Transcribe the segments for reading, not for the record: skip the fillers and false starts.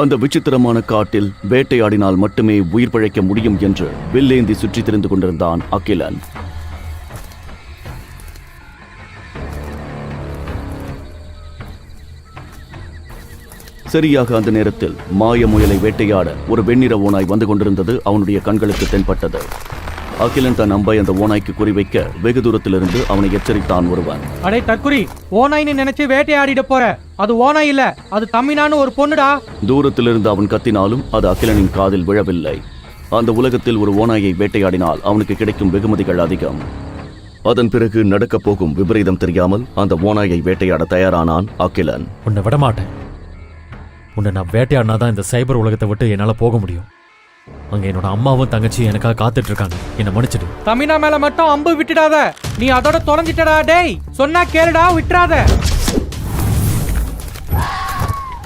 அந்த விசித்திரமான காட்டில் வேட்டையாடினால் மட்டுமே உயிர் பிழைக்க முடியும் என்று வில்லேந்தி சுற்றி திரிந்து கொண்டிருந்தான் அகிலன். சரியாக அந்த நேரத்தில் மாய முயலை வேட்டையாட ஒரு வெண்ணிற ஓனாய் வந்து கொண்டிருந்தது அவனுடைய கண்களுக்கு தென்பட்டது. அகிலன் தன் அம்பை அந்த ஓனாய்க்கு குறிவைக்க வெகு தூரத்திலிருந்து அவனை எச்சரித்தான் ஒருவன். அடே தற்குறி, ஓனாய்னு நினைச்சு வேட்டையாடிட போற. அது ஓனாய் இல்ல, அது தமினான்னு ஒரு பொண்ணுடா. தூரத்திலிருந்து அவன் கத்தினாலும் அது அகிலனின் காதில் விழவில்லை. அந்த உலகத்தில் ஒரு ஓனாயை வேட்டையாடினால் அவனுக்கு கிடைக்கும் வெகுமதிகள் அதிகம். அதன் பிறகு நடக்கப் போகும் விபரீதம் தெரியாமல் அந்த ஓனாயை வேட்டையாட தயாரானான் அகிலன். உன்னை விடமாட்டேன். உன்னை நான் வேட்டையாடினாதான் இந்த சைபர் உலகத்தை விட்டு என்னால போக முடியும். அங்க என்னோட அம்மாவும் தங்கச்சியும் எனக்காக காத்துட்டு இருக்காங்க. என்ன மன்னிச்சிடு. தமினா மேல மட்டும் அம்பு விட்டுடாத. நீ அதோட தொலைஞ்சிட்டடா. டேய், சொன்னா கேளுடா, விட்டுறாத.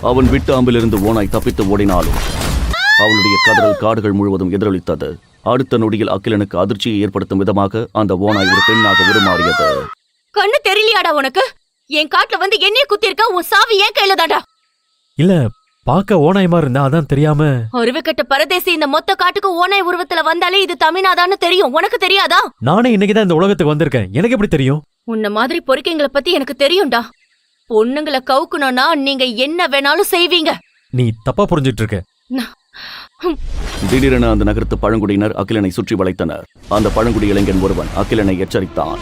அவன் விட்டு அம்பிலிருந்து ஓனாய் தப்பித்து ஓடினாலும் அவளுடைய கதறல் காடுகள் முழுவதும் எதிரொலித்தது. அடுத்த நொடியில் அகிலனுக்கு அதிர்ச்சியை ஏற்படுத்தும் விதமாக அந்த ஓனாய் ஒரு பெண்ணாக உருமாறியது. கண்ணு தெரியலையாடா உனக்கு? என் காட்டுல வந்து என்னைய குத்திருக்க. உன் சாவி ஏன் கையில தாண்டா? இல்ல, பாக்க ஓனாயமா இருந்தா அதான் தெரியாம. அருவிக்கட்ட பரதேசி இந்த மொத்த காட்டுக்கு ஓனாய் உருவத்துல வந்தாலே இது தமிழ்நாதான்னு தெரியும். உனக்கு தெரியாதா? நானே இன்னைக்குதான் இந்த உலகத்துக்கு வந்திருக்கேன். எனக்கு எப்படி தெரியும்? உன்ன மாதிரி பொறுக்கைங்களை பத்தி எனக்கு தெரியும்டா. பொண்ணுங்களை கவுக்கணும்னா நீங்க என்ன வேணாலும் செய்வீங்க. நீ தப்பா புரிஞ்சிட்டு இருக்க. திடீரென அந்த நகரத்து பழங்குடியினர் அகிலனை சுற்றி வளைத்தனர். அந்த பழங்குடி இளைஞன் ஒருவன் அகிலனை எச்சரித்தான்.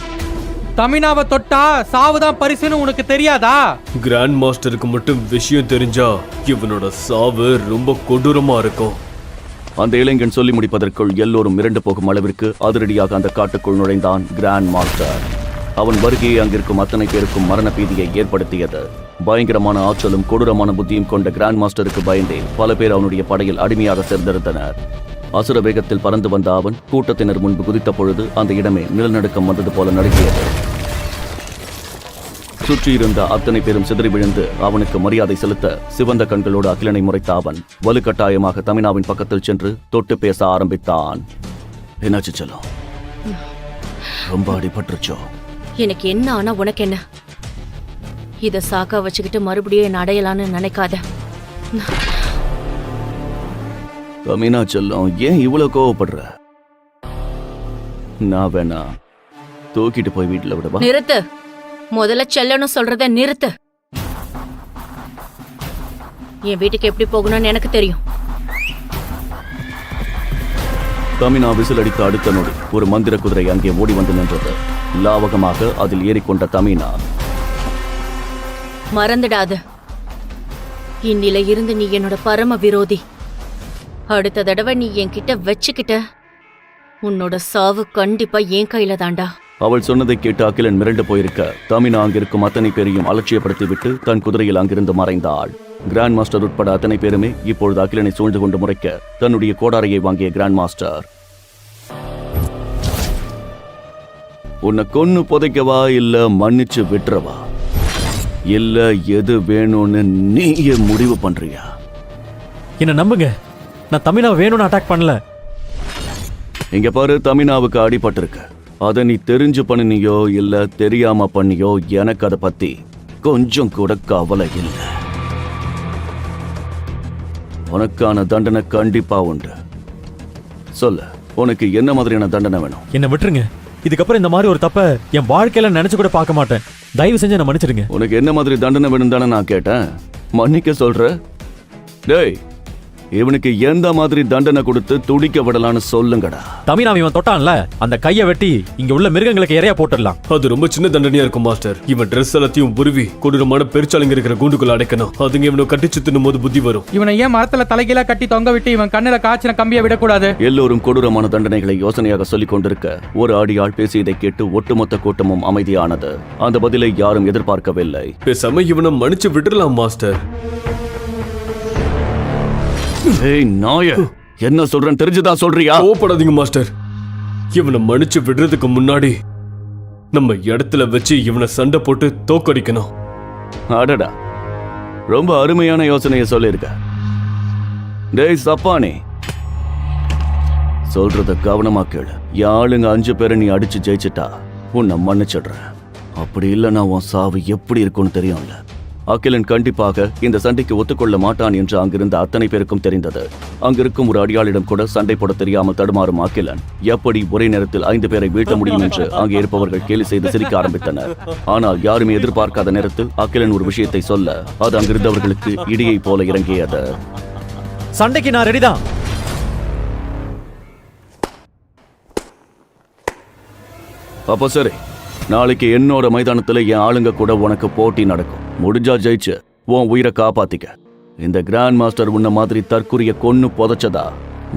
தமினாவை தொட்டா சாவுதான் பரிசுன்னு உனக்கு தெரியாதா? கிராண்ட் மாஸ்டருக்கு மட்டும் விஷயம் தெரிஞ்சா இவனோட சாவு ரொம்ப கொடூரமா இருக்கும். அந்த இளைஞன் சொல்லி முடிப்பதற்குள் எல்லோரும் மிரண்டு போகும் அளவிற்கு அதிரடியாக அந்த காட்டுக்குள் நுழைந்தான் கிராண்ட் மாஸ்டர். அவன் வருகையை அங்கிருக்கும் அத்தனை பேருக்கும் மரண பீதியை ஏற்படுத்தியது. பயங்கரமான ஆற்றலும் கொடூரமான புத்தியும் கொண்ட கிராண்ட் மாஸ்டருக்கு பயந்தே பல பேர் அவனுடைய படையில் அடிமையாக சேர்ந்திருந்தனர். அசுர வேகத்தில் பறந்து வந்த அவன் கூட்டத்தினர் முன்பு குதித்த பொழுது அந்த இடமே நிலநடுக்கம் வந்தது போல நடுங்கியது. சுற்றியிருந்த அத்தனை பேரும் சிதறி விழுந்து அவனுக்கு மரியாதை செலுத்த சிவந்த கண்களோடு அகிலனை முறைத்த அவன் வலுக்கட்டாயமாக தமினாவின் பக்கத்தில் சென்று தொட்டு பேச ஆரம்பித்தான். என்னாச்சு செல்லம்? ரொம்ப அடிபட்டுருச்சோ? எனக்கு என்ன ஆனா உனக்கு என்ன? இத சாக்கா வச்சுக்கிட்டு மறுபடியும் என்ன அடையலான்னு நினைக்காத. தமினா செல்லம், ஏன் இவ்வளவு கோவப்படுற? நான் வேணா தூக்கிட்டு போய் வீட்டுல விடவா? நிறுத்து. முதல்ல செல்லன்னு சொல்றத நிறுத்து. என் வீட்டுக்கு எப்படி போகணும்னு எனக்கு தெரியும். தமினா விசில் அடித்த அடுத்த நொடி ஒரு மந்திர குதிரை அங்கே ஓடி வந்து நின்றது. லாவகமாக அதில் ஏறிக்கொண்ட தமினா, மறந்துடாது, இன்னில இருந்து நீ என்னோட பரம விரோதி. அடுத்த தடவை நீ என்கிட்ட வச்சுக்கிட்ட உன்னோட சாவு கண்டிப்பா என் கையில தாண்டா. அவள் சொன்னதை கேட்டு அகிலன் மிரண்டு போயிருக்க தமினா அங்கிருக்கும் அத்தனை பேரையும் அலட்சியப்படுத்திவிட்டு தன் குதிரையில் அங்கிருந்து மறைந்தாள். கிராண்ட் மாஸ்டர் உட்பட அத்தனை பேருமே இப்பொழுது அகிலனை சூழ்ந்து கொண்டு முறைக்க தன்னுடைய கோடாரையை வாங்கிய கிராண்ட் மாஸ்டர், உன்னை கொன்னு புதைக்கவா இல்ல மன்னிச்சு விட்டுறவா, இல்ல எது வேணும்னு நீயே முடிவு பண்றியா? என்ன நம்புங்க, நான் தமிழா வேணும்னு அட்டாக் பண்ணல. இங்க பாரு, தமினாவுக்கு அடிபட்டிருக்கு. அதை நீ தெரிஞ்சு பண்ணினியோ இல்ல தெரியாம பண்ணியோ எனக்கு அதை பத்தி கொஞ்சம் கூட கவலை இல்லை. உனக்கான தண்டனை கண்டிப்பா உண்டு. சொல்லு, உனக்கு என்ன மாதிரியான தண்டனை வேணும்? என்ன விட்டுருங்க. இதுக்கப்புறம் இந்த மாதிரி ஒரு தப்ப என் வாழ்க்கையில நினைச்சு கூட பார்க்க மாட்டேன். தயவு செஞ்சு என்ன மன்னிச்சிடுங்க. உனக்கு என்ன மாதிரி தண்டனை வேணும் தானே நான் கேட்டேன். மன்னிக்க சொல்ற? டேய், இவனுக்கு எந்த மாதிரி தண்டனை கொடுத்து துடிக்க விடலான்னு சொல்லுங்கடா. தமிழ் இவன் தொட்டான்ல, அந்த கையை வெட்டி இங்க உள்ள மிருகங்களுக்கு இறையா போட்டுடலாம். அது ரொம்ப சின்ன தண்டனையா இருக்கும் மாஸ்டர். இவன் ட்ரெஸ் எல்லாத்தையும் உருவி கொடூரமான பெருச்சாலைங்க இருக்கிற கூண்டுக்குள்ள அடைக்கணும். அதுங்க இவனை கட்டிச்சு தின்னும் போது புத்தி வரும். இவனை ஏன் மரத்துல தலைகீழா கட்டி தொங்க விட்டு இவன் கண்ணுல காய்ச்சின கம்பியை விடக்கூடாது? எல்லோரும் கொடூரமான தண்டனைகளை யோசனையாக சொல்லிக் கொண்டிருக்க ஒரு அடியாள் பேசியதை கேட்டு ஒட்டுமொத்த கூட்டமும் அமைதியானது. அந்த பதிலை யாரும் எதிர்பார்க்கவில்லை. பேசாம இவனை மன்னிச்சு விட்டுறலாம் மாஸ்டர். ஏய் நாய, என்ன சொல்றேன்னு தெரிஞ்சுதான் சொல்றியா? கோவப்படாதீங்க மாஸ்டர். இவனை மன்னிச்சு விடுறதுக்கு முன்னாடி நம்ம இடத்துல வச்சு இவனை சண்டை போட்டு தோக்கடிக்கணும். அடடா, ரொம்ப அருமையான யோசனையை சொல்லிருக்க. டேய் சப்பானே, சொல்றத கவனமா கேளு. யாளுங்க 5 பேரை நீ அடிச்சு ஜெயிச்சிட்டா உன்னை மன்னிச்சிடுறேன். அப்படி இல்லைன்னா உன் சாவு எப்படி இருக்கும்னு தெரியும்ல. அகிலன் கண்டிப்பாக இந்த சண்டைக்கு ஒத்துக்கொள்ள மாட்டான் என்று அங்கிருந்த அத்தனை பேருக்கும் தெரிந்தது. அங்கிருக்கும் ஒரு அடியாளிடம் கூட சண்டை போட தெரியாமல் தடுமாறும் அகிலன் எப்படி ஒரே நேரத்தில் 5 பேரை வீழ்த்த முடியும் என்று அங்கே இருப்பவர்கள் கேலி செய்து சிரிக்க ஆரம்பித்தனர். ஆனால் யாருமே எதிர்பார்க்காத நேரத்தில் அகிலன் ஒரு விஷயத்தை சொல்ல அது அங்கிருந்தவர்களுக்கு இடியை போல இறங்கியது. சண்டைக்கு நான் ரெடிதான். அப்போ சரி, நாளைக்கு என்னோட மைதானத்துல என் ஆளுங்க கூட உனக்கு போட்டி நடக்கும். முடிஞ்சா ஜெயிச்சு உன் உயிரை காப்பாத்திக்க. இந்த கிராண்ட் மாஸ்டர் உன்ன மாதிரி தற்குறிய கொன்னு புதைச்சதா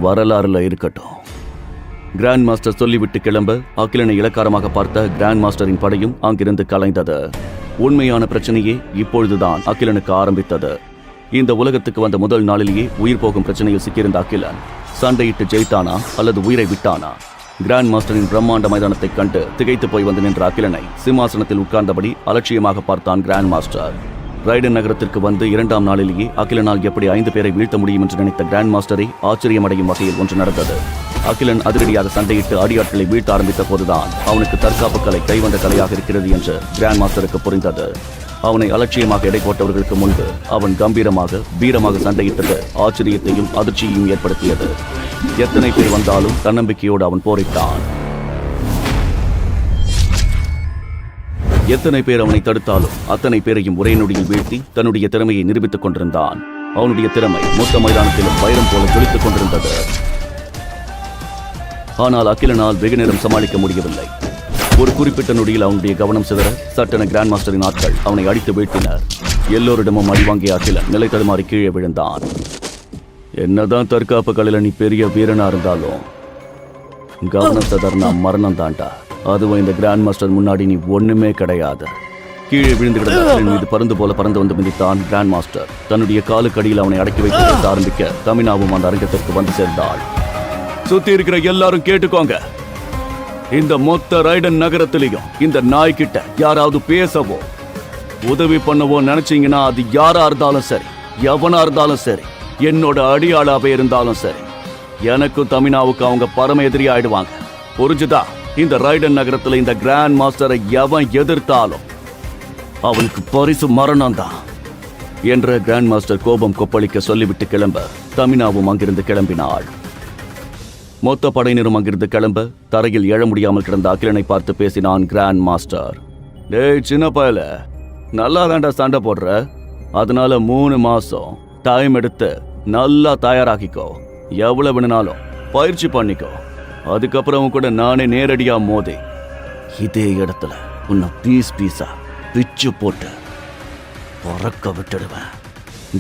வரலாறுல இருக்கட்டும். கிராண்ட் மாஸ்டர் சொல்லிவிட்டு கிளம்ப அகிலனை இலக்காரமாக பார்த்த கிராண்ட் மாஸ்டரின் படையும் அங்கிருந்து கலைந்தது. உண்மையான பிரச்சனையே இப்பொழுதுதான் அகிலனுக்கு ஆரம்பித்தது. இந்த உலகத்துக்கு வந்த முதல் நாளிலேயே உயிர் போகும் பிரச்சனையில் சிக்கியிருந்த அகிலன் சண்டையிட்டு ஜெயித்தானா அல்லது உயிரை விட்டானா? கிராண்ட் மாஸ்டரின் பிரம்மாண்ட மைதானத்தை கண்டு திகைத்து போய் வந்து நின்ற அகிலனை சிம்மாசனத்தில் உட்கார்ந்தபடி அலட்சியமாக பார்த்தான் கிராண்ட் மாஸ்டர். ரைடன் நகரத்திற்கு வந்து 2ஆம் நாளிலேயே அகிலனால் எப்படி 5 பேரை வீழ்த்த முடியும் என்று நினைத்த கிராண்ட் மாஸ்டரை ஆச்சரியமடையும் வகையில் ஒன்று நடந்தது. அகிலன் அதிரடியாக சண்டையிட்டு அடியாட்களை வீழ்த்த ஆரம்பித்த போதுதான் அவனுக்கு தற்காப்பு கலை கைவந்த கலையாக இருக்கிறது என்று கிராண்ட் மாஸ்டருக்கு புரிந்தது. அவனை அலட்சியமாக எடை போட்டவர்களுக்கு முன்பு அவன் கம்பீரமாக வீரமாக சண்டையிட்டது ஆச்சரியத்தையும் அதிர்ச்சியையும் ஏற்படுத்தியது. எத்தனை பேர் வந்தாலும் தன்னம்பிக்கையோடு அவன் போரிட்டான். எத்தனை பேர் அவனை தடுத்தாலும் அத்தனை பேரையும் ஒரே நொடியில் வீழ்த்தி தன்னுடைய திறமையை நிரூபித்துக் கொண்டிருந்தான். அவனுடைய திறமை மொத்த மைதானத்திலும் வைரம் போல ஜொலித்துக் கொண்டிருந்தது. ஆனால் அகிலனால் வெகு நேரம் சமாளிக்க முடியவில்லை. ஒரு குறிப்பிட்ட நொடியில் அவனுடைய கவனம் சிதற சட்டென கிராண்ட் மாஸ்டரின் ஆட்கள் அவனை அடித்து வீழ்த்தினர். எல்லோரிடமும் அடிவாங்கிய அகிலன் நிலை தடுமாறி கீழே விழுந்தான். என்னதான் தற்காப்பு கலையில நீ பெரிய வீரனா இருந்தாலும் கவனம் சிதறனா மரணம் தாண்டா. அதுவும் இந்த கிராண்ட் மாஸ்டர் முன்னாடி நீ ஒண்ணுமே கிடையாது. கீழே விழுந்து கிடந்த அகிலன் மீது பருந்து போல பறந்து வந்து மிதித்தான் கிராண்ட் மாஸ்டர். தன்னுடைய காலுக்கடியில் அவனை அடக்கி வைத்து பேச ஆரம்பிக்க தமினாவும் அந்த அரங்கத்திற்கு வந்து சேர்ந்தாள். சுத்தி இருக்கிற எல்லாரும் கேட்டுக்கோங்க, இந்த மொத்த ரைடன் நகரத்திலையும் இந்த நாய்கிட்ட யாராவது பேசவோ உதவி பண்ணவோ நினைச்சீங்கன்னா அது யாரா இருந்தாலும் சரி, எவனா இருந்தாலும் சரி, என்னோட அடியாளாவே இருந்தாலும் சரி, எனக்கும் தமினாவுக்கு அவங்க பரம எதிரி ஆயிடுவாங்க. புரிஞ்சுதா? இந்த ரைடன் நகரத்துல இந்த கிராண்ட் மாஸ்டரை எவன் எதிர்த்தாலும் அவனுக்கு பரிசு மரணம் தான் என்ற கிராண்ட் மாஸ்டர் கோபம் கொப்பளிக்க சொல்லிவிட்டு கிளம்ப தமினாவும் அங்கிருந்து கிளம்பினாள். மொத்த படையினரும் அங்கிருந்து கிளம்ப தரையில் எழ முடியாமல் கிடந்த அகிலனை பார்த்து பேசினான் கிராண்ட் மாஸ்டர். டேய் சின்ன பயல, நல்லா தாண்டா சண்டை போடுற. அதனால 3 மாசம் டைம் எடுத்து நல்லா தயாராகிக்கோ. எவ்வளவு வேணுனாலும் பயிற்சி பண்ணிக்கோ. அதுக்கப்புறம் கூட நானே நேரடியா மோதி இதே இடத்துல உன்னை பீஸா பிச்சு போட்டு பறக்க விட்டுடுவேன்.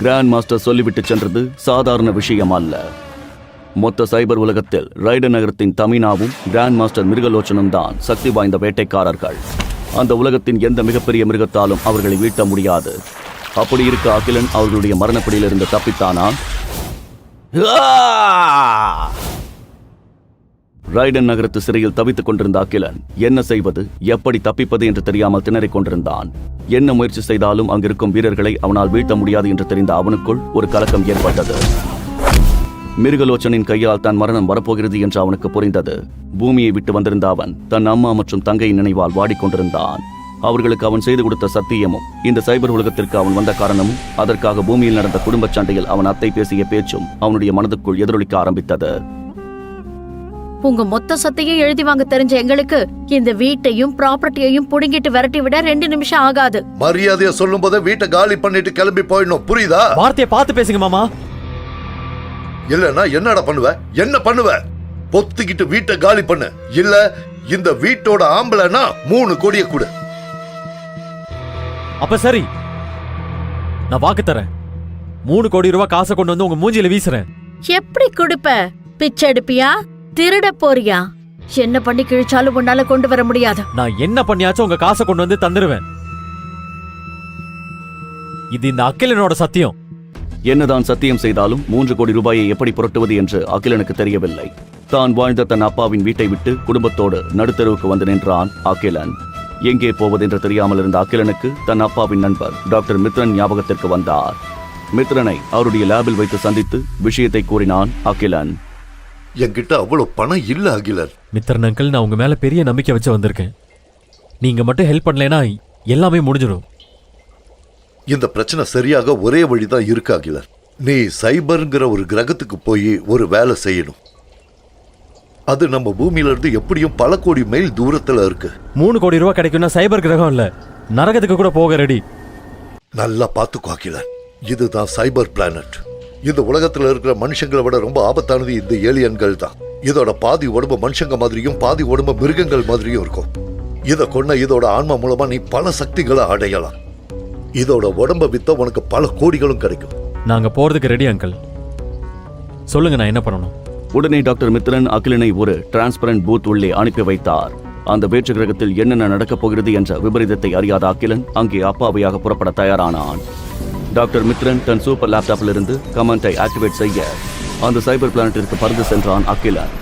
கிராண்ட் மாஸ்டர் சொல்லிவிட்டு சென்றது சாதாரண விஷயம் அல்ல. மொத்த சைபர் உலகத்தில் ரைடன் நகரத்தின் தமினாவும் கிராண்ட் மாஸ்டர் மிருகலோச்சனும் தான் சக்தி வாய்ந்த வேட்டைக்காரர்கள். அந்த உலகத்தின் எந்த மிகப்பெரிய மிருகத்தாலும் அவர்களை வீழ்த்த முடியாது. அப்படி இருக்க அகிலன் அவர்களுடைய மரணப்பிடியிலிருந்து தப்பித்தானா? ரைடன் நகரத்து சிறையில் தவித்துக் கொண்டிருந்த அகிலன் என்ன செய்வது, எப்படி தப்பிப்பது என்று தெரியாமல் திணறிக் கொண்டிருந்தான். என்ன முயற்சி செய்தாலும் அங்கிருக்கும் வீரர்களை அவனால் வீழ்த்த முடியாது என்று தெரிந்த அவனுக்குள் ஒரு கலக்கம் ஏற்பட்டது. மிருகலோச்சனின் கையால் தன் மரணம் வரப்போகிறது என்று அவனுக்கு புரிந்தது. பூமியை விட்டு வந்திருந்த அவன் தன் அம்மா மற்றும் தங்கையின் நினைவால் வாடிக்கொண்டிருந்தான். அவர்களுக்கு அவன் செய்து கொடுத்த சத்தியமும் இந்த சைபர் உலகத்திற்கு அவன் வந்த காரணமும் அதற்காக பூமியில் நடந்த குடும்ப சண்டையில் அவன் அத்தை பேசிய பேச்சும் அவனுடைய மனதுக்குள் எதிரொலிக்க ஆரம்பித்தது. உங்க மொத்த சொத்தையும் எழுதி வாங்க தெரிஞ்ச எங்களுக்கு இந்த வீட்டையும் ப்ராப்பர்ட்டியையும் புடுங்கிட்டு விரட்டி விட 2 நிமிஷம் ஆகாது. மரியாதைய சொல்லும் போது வீட்டை காலி பண்ணிட்டு கிளம்பி போயிடணும், புரியுதா? வார்த்தையை பார்த்து பேசுங்க மாமா. இல்லன்னா என்னடா பண்ணுவ? என்ன பண்ணுவ? பொத்துக்கிட்டு வீட்டை காலி பண்ணு, இல்ல இந்த வீட்டோட ஆம்பளைனா 3 கோடியை கொடு. அப்ப சரி, நான் வாக்கு தரேன். 3 கோடி ரூபாய் காசை கொண்டு வந்து உங்க மூஞ்சில வீசுறேன். எப்படி கொடுப்ப? பிச்சை எடுப்பியா? திருட போறியா? என்ன பண்ணி கிழிச்சாலும் உன்னால கொண்டு வர முடியாது. நான் என்ன பண்ணியாச்சும் உங்க காசை கொண்டு வந்து தந்துருவேன். இது இந்த அகிலனோட சத்தியம். என்னதான் சத்தியம் செய்தாலும் 3 கோடி ரூபாயை எப்படி புரட்டுவது என்று அகிலனுக்கு தெரியவில்லை. தான் வாழ்ந்த தன் அப்பாவின் வீட்டை விட்டு குடும்பத்தோடு நடுத்தருவுக்கு வந்து நின்றான் அகிலன். எங்கே போவது என்று தெரியாமல் இருந்த அகிலனுக்கு தன் அப்பாவின் நண்பர் டாக்டர் மித்ரன் ஞாபகத்திற்கு வந்தார். மித்ரனை அவருடைய லேபில் வைத்து சந்தித்து விஷயத்தை கூறினான் அகிலன். என்கிட்ட அவ்வளவு பணம் இல்ல அகிலன். மித்ரன் அங்கிள், நான் உங்க மேல பெரிய நம்பிக்கை வச்சு வந்திருக்கேன். நீங்க மட்டும் ஹெல்ப் பண்ணலைன்னா எல்லாமே முடிஞ்சிடும். இந்த பிரச்சனை சரியாக ஒரே வழிதான் இருக்கு அகிலன். நீ சைபர்ங்கிற ஒரு கிரகத்துக்கு போய் ஒரு வேலை செய்யணும். அது நம்ம பூமியில இருந்து எப்படியும் பல கோடி மைல் தூரத்துல இருக்கு. 3 கோடி ரூபாய் கிடைக்கும்னா சைபர் கிரகம் இல்ல, நரகத்துக்கு கூட போக ரெடி. நல்லா பார்த்துக்கோ அகிலன், இதுதான் சைபர் பிளானட். இந்த உலகத்துல இருக்கிற மனுஷங்களை விட ரொம்ப ஆபத்தானது இந்த ஏலியன்கள் தான். இதோட பாதி உடம்பு மனுஷங்க மாதிரியும் பாதி உடம்பு மிருகங்கள் மாதிரியும் இருக்கும். இதை கொண்ட இதோட ஆன்மா மூலமா நீ பல சக்திகளை அடையலாம். இதோட உடம்ப வித்த உனக்கு பல கோடிகளும் கிடைக்கும். நாங்க போறதுக்கு ரெடி அங்கிள். சொல்லுங்க, நான் என்ன பண்ணணும்? உடனே டாக்டர் மித்ரன் அகிலனை ஒரு டிரான்ஸ்பரண்ட் பூத் உள்ளே அனுப்பி வைத்தார். அந்த வேற்று கிரகத்தில் என்னென்ன நடக்கப் போகிறது என்ற விபரீதத்தை அறியாத அகிலன் அங்கே அப்பாவையாக புறப்பட தயாரானான். டாக்டர் மித்ரன் தன் சூப்பர் லேப்டாப்பில் இருந்து கமெண்டை ஆக்டிவேட் செய்ய அந்த சைபர் பிளானட்டிற்கு பறந்து சென்றான் அகிலன்.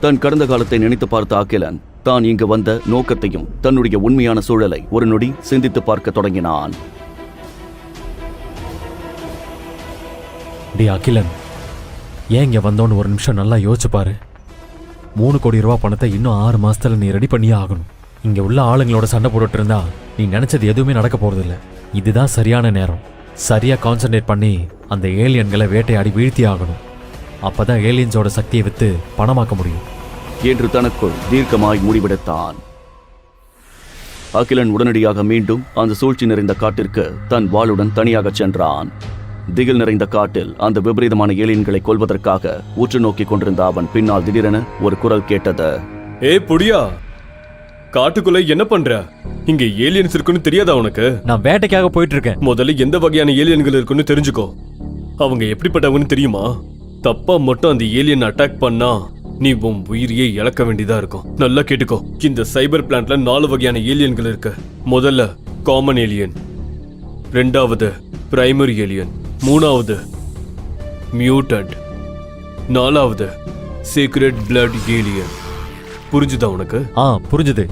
தன் கடந்த காலத்தை நினைத்து பார்த்த அகிலன் தான் இங்கு வந்த நோக்கத்தையும் தன்னுடைய உண்மையான சூழலை ஒரு நொடி சிந்தித்து பார்க்க தொடங்கினான். டி அகிலன், ஏன் இங்க வந்தோன்னு ஒரு நிமிஷம் நல்லா யோசிச்சு பாரு. 3 கோடி ரூபாய் பணத்தை இன்னும் 6 மாசத்துல நீ ரெடி பண்ணியே ஆகணும். இங்க உள்ள ஆளுங்களோட சண்டை போட்டுட்டு இருந்தா நீ நினைச்சது எதுவுமே நடக்க போறதில்ல. இதுதான் சரியான நேரம். சரியா கான்சென்ட்ரேட் பண்ணி அந்த ஏலியன்களை வேட்டையாடி வீழ்த்தி ஆகணும். அப்பதான் ஏலியன்ஸோட சக்தியை வித்து பணமாக்க முடியும் என்று தனக்குள் தீர்க்கமாய் முடிவெடுத்தான். அகிலன் உடனடியாக மீண்டும் அந்த சூழ்ச்சி நிறைந்த காட்டிற்கு தன் வாளுடன் தனியாக சென்றான். திகில் நிறைந்த காட்டில் அந்த விபரீதமான ஏலியன்களை கொல்வதற்காக உற்று நோக்கி கொண்டிருந்த அவன் பின்னால் திடீரென ஒரு குரல் கேட்டது. ஏய் புடியா, காட்டுக்குள்ள என்ன பண்ற? இங்க ஏலியன்ஸ் இருக்குன்னு தெரியாதா உனக்கு? நான் வேட்டைக்காக போயிட்டு இருக்கேன். முதல்ல எந்த வகையான ஏலியன்கள் இருக்குன்னு தெரிஞ்சுக்கோ. அவங்க எப்படிப்பட்டவங்கன்னு தெரியுமா? தப்பா மட்டும் அந்த ஏலியன் அட்டாக் பண்ணா நீ உன் உயிரியே இழக்க வேண்டியதா இருக்கும். நல்லா கேட்டுக்கோ. இந்த சைபர் பிளான்ட்ல 4 வகையான ஏலியன்கள் இருக்கு. முதல்ல காமன் ஏலியன், 2வது பிரைமரி ஏலியன், 3வது மியூட்டன்ட், 4வது சீக்ரெட் பிளட் ஏலியன். புரிஞ்சுதா உனக்கு? புரிஞ்சுது.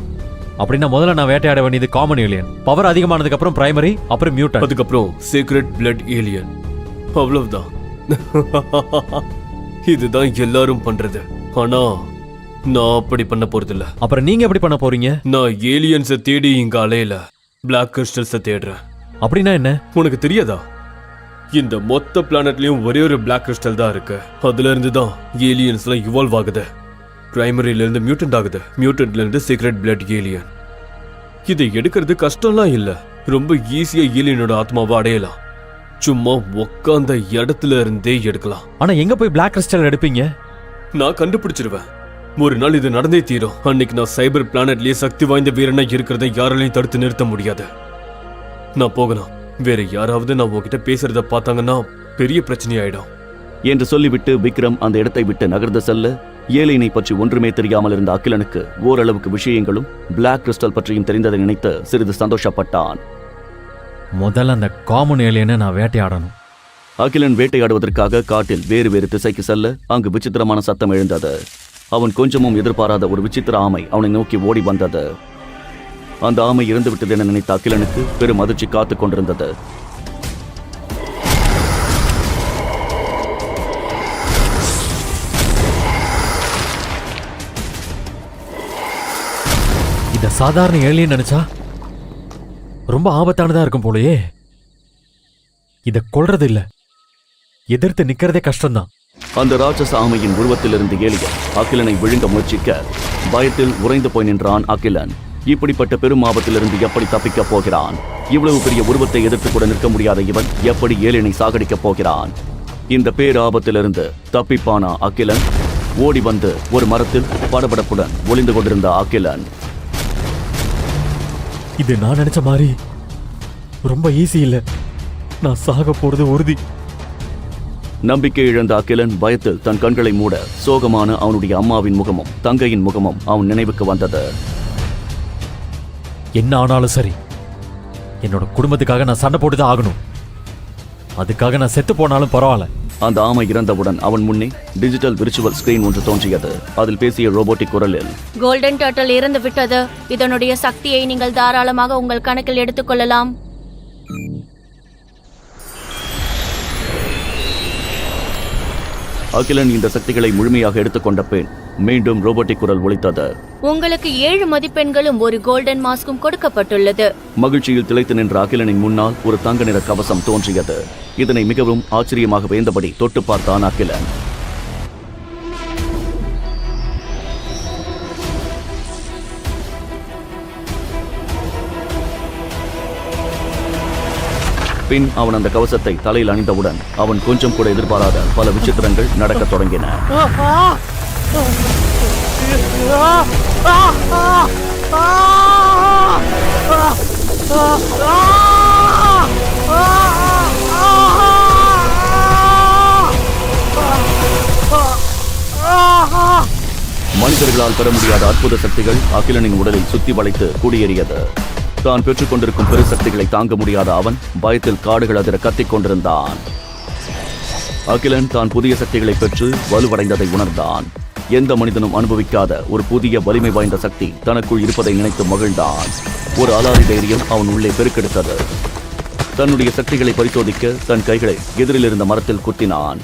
அப்படின்னா முதல்ல நான் வேட்டையாட வேண்டியது காமன் ஏலியன். பவர் அதிகமானதுக்கு அப்புறம் பிரைமரி, அப்புறம் மியூட்டன்ட், அதுக்கப்புறம் சீக்ரெட் பிளட் ஏலியன். அவ்வளவுதான். இதுதான் எல்லாரும் பண்றது. ஆனா நான் அப்படி பண்ண போறதில்ல. அப்புறம் நீங்க எப்படி பண்ண போறீங்க? நான் ஏலியன்ஸை தேடி இங்க அலையல, பிளாக் கிறிஸ்டல்ஸை தேடுறேன். அப்படின்னா என்ன? உனக்கு தெரியாதா? இந்த மொத்த பிளானட்லயும் ஒரே ஒரு பிளாக் கிறிஸ்டல் தான் இருக்கு. அதுல இருந்து தான் ஏலியன்ஸ்லாம் இவால்வ் ஆகுது. பிரைமரியில இருந்து மியூட்டன்ட் ஆகுது, மியூட்டன்ட்ல இருந்து சீக்ரெட் பிளட் ஏலியன். இதை எடுக்கிறது கஷ்டம்லாம் இல்ல. ரொம்ப ஈஸியா ஏலியனோட ஆத்மாவை அடையலாம். சும்மா உக்காந்த இடத்துல இருந்தே எடுக்கலாம். ஆனா எங்க போய் பிளாக் கிறிஸ்டல் எடுப்பீங்க? நான் கண்டுபிடிச்சிருவேன். ஒரு நாள் இது நடந்தே தீரும். அன்னைக்கு நான் சைபர் பிளானட்லயே சக்தி வாய்ந்த வீரனா இருக்கிறத யாராலையும் தடுத்து நிறுத்த முடியாது. நான் போகணும். வேற யாராவது நான் உங்ககிட்ட பேசுறத பார்த்தாங்கன்னா பெரிய பிரச்சனை ஆயிடும் என்று சொல்லிவிட்டு விக்ரம் அந்த இடத்தை விட்டு நகர்ந்து செல்ல ஏலியனை பற்றி ஒன்றுமே தெரியாமல் இருந்த அகிலனுக்கு ஓரளவுக்கு விஷயங்களும் பிளாக் கிறிஸ்டல் பற்றியும் தெரிந்ததை நினைத்து சிறிது சந்தோஷப்பட்டான். முதல்ல அந்த காமன் ஏலியனை நான் வேட்டையாடணும். அகிலன் வேட்டையாடுவதற்காக காட்டில் வேறு வேறு திசைக்கு செல்ல அங்கு விசித்திரமான சத்தம் எழுந்தது. அவன் கொஞ்சமும் எதிர்பாராத ஒரு விசித்திர ஆமை அவனை நோக்கி ஓடி வந்தது. அந்த ஆமை இறந்துவிட்டது என நினைத்த அகிலனுக்கு பெரும் அதிர்ச்சி காத்துக் கொண்டிருந்தது. இத சாதாரண ஏலியன் நினைச்சா ரொம்ப ஆபத்தானதா இருக்கும் போலயே. இத கொல்றது இல்ல, எதிர்த்து நிக்கிறதே கஷ்டம்தான். அந்த ராட்சச ஆமையின் உருவத்திலிருந்து ஏலியன் அகிலனை விழுங்க முயற்சிக்க பயத்தில் உறைந்து போய் நின்றான் அகிலன். இப்படிப்பட்ட பெரும் ஆபத்திலிருந்து எப்படி தப்பிக்கப் போகிறான்? இவ்வளவு பெரிய உருவத்தை எதிர்த்து கூட நிற்க முடியாத இவன் எப்படி ஏலியனை சாகடிக்கப் போகிறான்? இந்த பேராபத்திலிருந்து தப்பிப்பானா அகிலன்? ஓடி வந்து ஒரு மரத்தில் படபடப்புடன் ஒளிந்து கொண்டிருந்த அகிலன், இது நான் நினைச்ச மாதிரி ரொம்ப ஈஸி இல்ல. நான் சாக போறது உறுதி. நம்பிக்கை இழந்த அகிலன் பயத்தில் தன் கண்களை மூட சோகமான அவனுடைய அம்மாவின் முகமும் தங்கையின் முகமும் அவன் நினைவுக்கு வந்தது. என்ன ஆனாலும் சரி, என்னோட குடும்பத்துக்காக நான் சண்டை போட்டுதான் ஆகணும். அதுக்காக நான் செத்து போனாலும் பரவாயில்ல. அந்த ஆமை இறந்தவுடன் அவன் முன்னே டிஜிட்டல் விர்ச்சுவல் ஸ்கிரீன் ஒன்று தோன்றியது. அதில் பேசிய ரோபோட்டிக் குரலில், கோல்டன் டர்ட்டில் இறந்து விட்டது. இதனுடைய சக்தியை நீங்கள் தாராளமாக உங்கள் கணக்கில் எடுத்துக்கொள்ளலாம். அகிலன் இந்த சக்திகளை முழுமையாக எடுத்துக்கொண்ட பின் மீண்டும் ரோபோட்டிக் குரல் ஒலித்தது. உங்களுக்கு 7 மதிப்பெண்களும் ஒரு கோல்டன் மாஸ்கும் கொடுக்கப்பட்டுள்ளது. மகிழ்ச்சியில் திளைத்து நின்ற அகிலனின் முன்னால் ஒரு தங்க நிற கவசம் தோன்றியது. இதனை மிகவும் ஆச்சரியமாக வியந்தபடி தொட்டு பார்த்தான் அகிலன். பின் அவன் அந்த கவசத்தை தலையில் அணிந்தவுடன் அவன் கொஞ்சம் கூட எதிர்பாராத பல விசித்திரங்கள் நடக்கத் தொடங்கின. மனிதர்களால் பெற முடியாத அற்புத சக்திகள் அகிலனின் உடலில் சுத்தி வளைத்து குடியேறியது. தான் பெற்றுக் கொண்டிருக்கும் பெரு சக்திகளை தாங்க முடியாத அவன் பயத்தில் காடுகள் அதிர கத்திக் கொண்டிருந்தான். அகிலன் தான் புதிய சக்திகளை பெற்று வலுவடைந்ததை உணர்ந்தான். எந்த மனிதனும் அனுபவிக்காத ஒரு புதிய வலிமை வாய்ந்த சக்தி தனக்குள் இருப்பதை நினைத்து மகிழ்ந்தான். ஒரு அலாதி தைரியம் அவன் உள்ளே பெருக்கெடுத்தது. தன்னுடைய சக்திகளை பரிசோதிக்க தன் கைகளை எதிரில் இருந்த மரத்தில் குத்தினான்.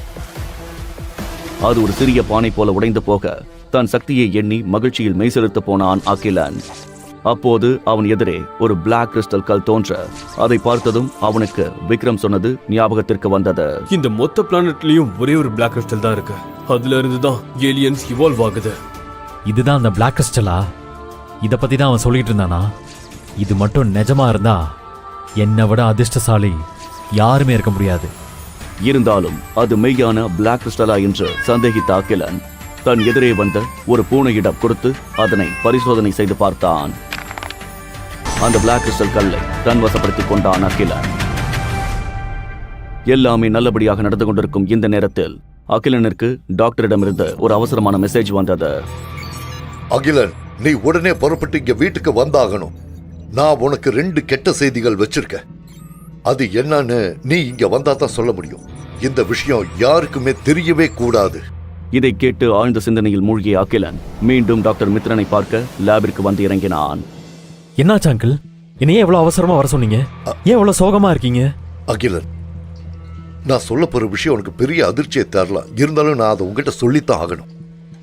அது ஒரு சிறிய பானை போல உடைந்து போக தன் சக்தியை எண்ணி மகிழ்ச்சியில் மெய்செலுத்து போனான் அகிலன். அப்போது அவன் எதிரே ஒரு பிளாக் கிறிஸ்டல் கல் தோன்ற அதை பார்த்ததும் அவனுக்கு விக்ரம் சொன்னது ஞாபகத்திற்கு வந்தது. இந்த மொத்த பிளானட்லயும் ஒரே ஒரு பிளாக் கிறிஸ்டல் தான் இருக்கு. அதுல இருந்து தான் ஏலியன்ஸ் இவால்வ் ஆகுது. இதுதான் அந்த பிளாக் கிறிஸ்டலா? இத பத்தி தான் அவன் சொல்லிட்டு இருந்தானா? இது மட்டும் நிஜமா இருந்தா என்னை விட அதிர்ஷ்டசாலி யாருமே இருக்க முடியாது. இருந்தாலும் அது மெய்யான பிளாக் கிறிஸ்டலா என்று சந்தேகித்த அகிலன் தன் எதிரே வந்த ஒரு பூனையிடம் கொடுத்து அதனை பரிசோதனை செய்து பார்த்தான். அந்த பிளாக் கிறிஸ்டல் கல்லை தன் வசப்படுத்திக் கொண்டான் அகிலன். எல்லாமே நல்லபடியாக நடந்து கொண்டிருக்கும் இந்த நேரத்தில் அகிலனுக்கு டாக்டரிடமிருந்து ஒரு அவசரமான மெசேஜ் வந்தது. அகிலன், நீ உடனே புறப்பட்டு இங்க வீட்டுக்கு வந்தாகணும். நான் உனக்கு 2 கெட்ட செய்திகள் வச்சிருக்கேன். அது என்னன்னு நீ இங்க வந்தா தான் சொல்ல முடியும். இந்த விஷயம் யாருக்குமே தெரியவே கூடாது. இதை கேட்டு ஆழ்ந்த சிந்தனையில் மூழ்கிய அகிலன் மீண்டும் டாக்டர் மித்ரனை பார்க்க லேபிற்கு வந்து இறங்கினான். என்னாச்சு அங்கிள்? என்னையே எவ்வளவு அவசரமா வர சொன்னீங்க? ஏன் எவ்வளவு சோகமா இருக்கீங்க? அகிலன், நான் சொல்ல போற விஷயம் உனக்கு பெரிய அதிர்ச்சியை தரலாம். இருந்தாலும் நான் அதை உங்ககிட்ட சொல்லித்தான் ஆகணும்.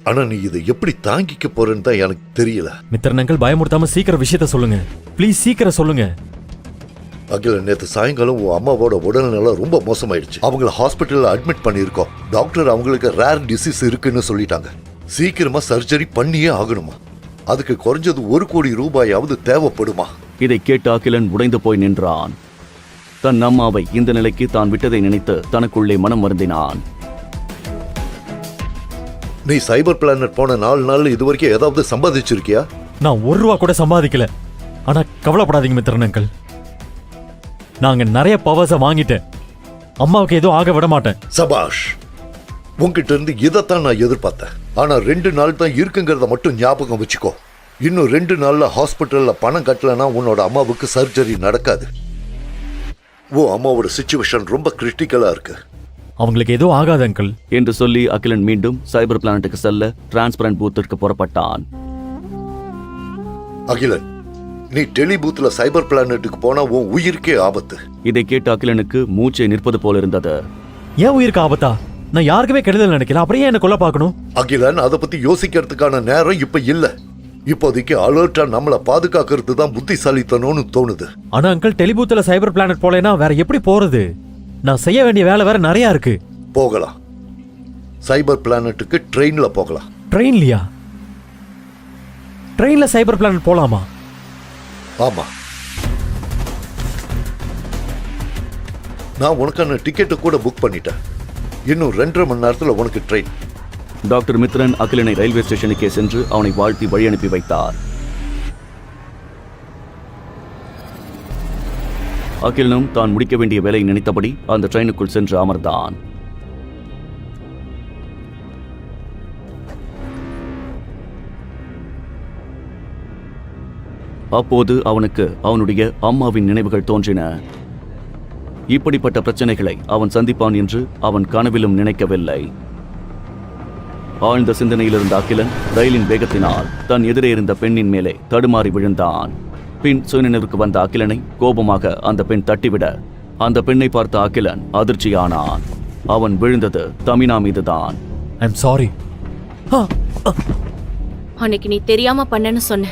ஆனா நீ இதை எப்படி தாங்கிக்க போறேன்னு தான் எனக்கு தெரியல. மித்திரன் அங்கிள், பயமுறுத்தாம சீக்கிரம் விஷயத்த சொல்லுங்க. ப்ளீஸ் சீக்கிரம் சொல்லுங்க. அகிலன், நேற்று சாயங்காலம் உன் அம்மாவோட உடல்நல ரொம்ப மோசமாயிடுச்சு. அவங்கள ஹாஸ்பிட்டல்ல அட்மிட் பண்ணியிருக்கோம். டாக்டர் அவங்களுக்கு ரேர் டிசீஸ் இருக்குன்னு சொல்லிட்டாங்க. சீக்கிரமா சர்ஜரி பண்ணியே ஆகணுமா? அதுக்கு குறைஞ்சது 1 கோடி ரூபாயாவது தேவைப்படுமா? இதை கேட்டு அகிலன் உடைந்து போய் நின்றான். தன் அம்மாவை இந்த நிலைக்கு தான் விட்டதை நினைத்து தனக்குள்ளே மனம் வருந்தினான். நீ சைபர் பிளானட் போன 4 நாள் இதுவரைக்கும் ஏதாவது சம்பாதிச்சிருக்கியா? நான் 1 ரூபா கூட சம்பாதிக்கல. ஆனா கவலைப்படாதீங்க மித்திரன் அங்கிள், நாங்க நிறைய பவர்ஸை வாங்கிட்டேன். அம்மாவுக்கு எதுவும் ஆக விட மாட்டேன். சபாஷ், உங்ககிட்ட இருந்து இதைத்தான் நான் எதிர்பார்த்தேன். ஆனா 2 நாள் தான் இருக்குங்கிறத மட்டும் ஞாபகம் வச்சுக்கோ. இன்னும் 2 நாள்ல ஹாஸ்பிட்டல்ல பணம் கட்டலனா உன்னோட அம்மாவுக்கு சர்ஜரி நடக்காது. அம்மாவோட சிச்சுவேஷன் ரொம்ப கிரிட்டிக்கலா இருக்கு. அவங்களுக்கு எதுவும் ஆகாது அங்கிள் என்று சொல்லி அகிலன் மீண்டும் சைபர் பிளானட்டுக்கு செல்ல டிரான்ஸ்பரண்ட் பூத்திற்கு புறப்பட்டான். அகிலன், நீ டெலி பூத்ல சைபர் பிளானட்டுக்கு போனா உன் உயிருக்கே ஆபத்து. இதை கேட்டு அகிலனுக்கு மூச்சை நிற்பது போல இருந்தது. ஏன் உயிருக்கு ஆபத்தா? நான் யாருக்குமே கெடுதல் நினைக்கல. அப்படியே என்ன கொல்ல பார்க்கணும்? அகிலன், அதை பத்தி யோசிக்கிறதுக்கான நேரம் இப்ப இல்ல. இப்போதைக்கு அலர்ட்டா நம்மளை பாதுகாக்கிறது தான் புத்திசாலித்தனம்னு தோணுது. ஆனா அங்கிள், டெலிபூத்துல சைபர் பிளானட் போலேனா வேற எப்படி போறது? நான் செய்ய வேண்டிய வேலை வேற நிறைய இருக்கு. போகலாம், சைபர் பிளானட்டுக்கு ட்ரெயின்ல போகலாம். ட்ரெயின்லயா? ட்ரெயின்ல சைபர் பிளானட் போலாமா? ஆமா, நான் உனக்கான டிக்கெட்டை கூட புக் பண்ணிட்டேன். இன்னும் 2.5 மணி நேரத்துல உனக்கு ட்ரெயின். டாக்டர் மித்ரன் அகிலனை ரயில்வே ஸ்டேஷனுக்கே சென்று அவனை வாழ்த்தி வழி அனுப்பி வைத்தார். அகிலனும் தான் முடிக்க வேண்டிய வேலையை நினைத்தபடி அந்த ட்ரெயினுக்குள் சென்று அமர்ந்தான். அப்போது அவனுக்கு அவனுடைய அம்மாவின் நினைவுகள் தோன்றின. இப்படிப்பட்ட பிரச்சனைகளை அவன் சந்திப்பான் என்று அவன் கனவிலும் நினைக்கவில்லை. ஆழ்ந்த சிந்தனையில் இருந்த அகிலன் ரயிலின் வேகத்தினால் தன் எதிரே இருந்த பெண்ணின் மேலே தடுமாறி விழுந்தான். பின் சுயநினைவுக்கு வந்த அகிலனை கோபமாக அந்த பெண் தட்டிவிட அந்த பெண்ணை பார்த்த அகிலன் அதிர்ச்சியானான். அவன் விழுந்தது தமினா மீதுதான். I am sorry. அன்னைக்கு நீ தெரியாம பண்ணேன்னு சொன்ன.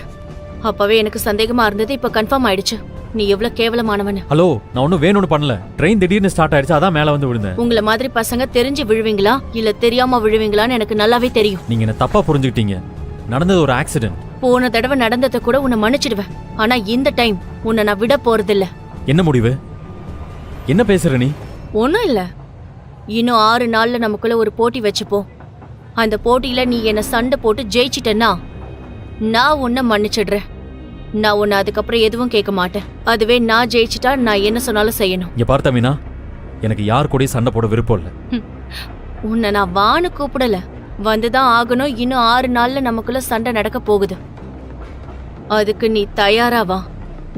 அப்பவே எனக்கு சந்தேகமா இருந்தது. இப்ப கன்ஃபார்ம் ஆயிடுச்சு. நீ எவ்வளவு கேவலமானவன்னு. ஹலோ, நான் ஒன்றும் வேணும்னு பண்ணல. ட்ரெயின் திடீர்னு ஸ்டார்ட் ஆயிடுச்சு, அதான் மேலே வந்து விழுந்தேன். உங்கள மாதிரி பசங்க தெரிஞ்சு விழுவீங்களா இல்ல தெரியாம விழுவீங்களான்னு எனக்கு நல்லாவே தெரியும். நீங்க என்ன தப்பா புரிஞ்சுக்கிட்டீங்க. நடந்தது ஒரு ஆக்சிடென்ட். போன தடவை நடந்ததை கூட உன்னை மன்னிச்சிடுவேன். ஆனா இந்த டைம் உன்னை நான் விட போறதில்ல. என்ன முடிவு? என்ன பேசுற நீ? ஒன்னும் இல்ல. இன்னும் 6 நாள்ல நமக்குள்ள ஒரு போட்டி வச்சுப்போம். அந்த போட்டியில நீ என்ன சண்டை போட்டு ஜெயிச்சிட்டேன்னா நான் உன்னை மன்னிச்சிடுறேன். நான் உன்னை அதுக்கப்புறம் எதுவும் கேட்க மாட்டேன். அதுவே நான் ஜெயிச்சிட்டா நான் என்ன சொன்னாலும் செய்யணும். இங்க பார்த்த மீனா, எனக்கு யார் கூடயும் சண்டை போட விருப்பம் இல்லை. உன்னை நான் வான்னு கூப்பிடல, வந்துதான் ஆகணும். இன்னும் 6 நாள்ல நமக்குள்ள சண்டை நடக்க போகுது. அதுக்கு நீ தயாரா வா.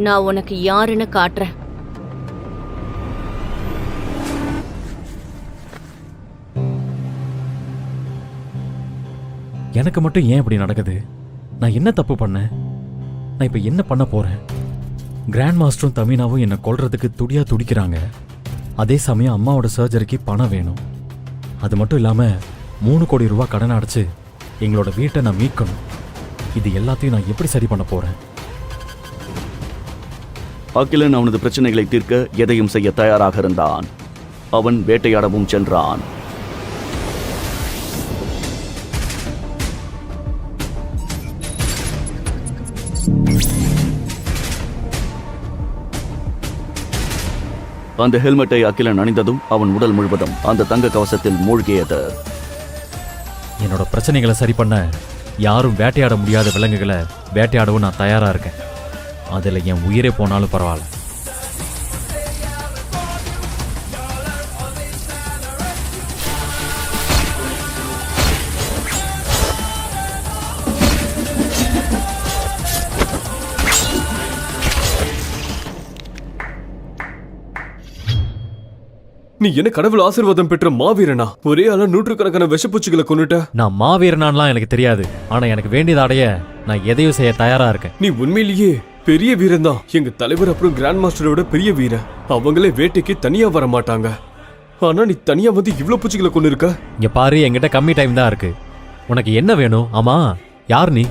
நான் உனக்கு யாருன்னு காட்டுறேன். எனக்கு மட்டும் ஏன் இப்படி நடக்குது? நான் என்ன தப்பு பண்ணேன்? நான் இப்ப என்ன பண்ண போறேன்? கிராண்ட் மாஸ்டரும் தமினாவும் என்னை கொல்றதுக்கு துடியா துடிக்கிறாங்க. அதே சமயம் அம்மாவோட சர்ஜரிக்கு பணம் வேணும். அது மட்டும் இல்லாம 3 கோடி ரூபாய் கடன் அடைச்சு எங்களோட வீட்டை நான் மீட்கணும். இது எல்லாத்தையும் நான் எப்படி சரி பண்ண போறேன்? அகிலன் அவனது பிரச்சனைகளை தீர்க்க எதையும் செய்ய தயாராக இருந்தான். அவன் வேட்டையாடவும் சென்றான். அந்த ஹெல்மெட்டை அகிலன் அணிந்ததும் அவன் உடல் முழுவதும் அந்த தங்க கவசத்தில் மூழ்கியது. என்னோட பிரச்சனைகளை சரி பண்ண யாரும் வேட்டையாட முடியாத விலங்குகளை வேட்டையாடவும் நான் தயாரா இருக்கேன். அதுல என் உயிரே போனாலும் பரவாயில்ல. நீ என்ன கடவுள் ஆசீர்வாதம் பெற்ற மாவீரனா? ஒரே ஆளா 100கணக்கான விஷப்பூச்சிகளை கொன்னுட்ட. நான் மாவீரனான்லாம் எனக்கு தெரியாது. ஆனா எனக்கு வேண்டியதை அடைய நான் எதையும் செய்ய தயாரா இருக்கேன். நீ உண்மையிலேயே பெரிய வீரன் தான். எங்க தலைவர் அப்புறம் கிராண்ட் மாஸ்டரோட பெரிய வீரன். அவங்களே வேட்டைக்கு தனியா வர மாட்டாங்க. ஆனா நீ தனியா வந்து இவ்ளோ பூச்சிகளை கொண்டு இருக்க. இங்க பாரு, என்கிட்ட கம்மி டைம் தான் இருக்கு. உனக்கு என்ன வேணும்? ஆமா, யார் நீ?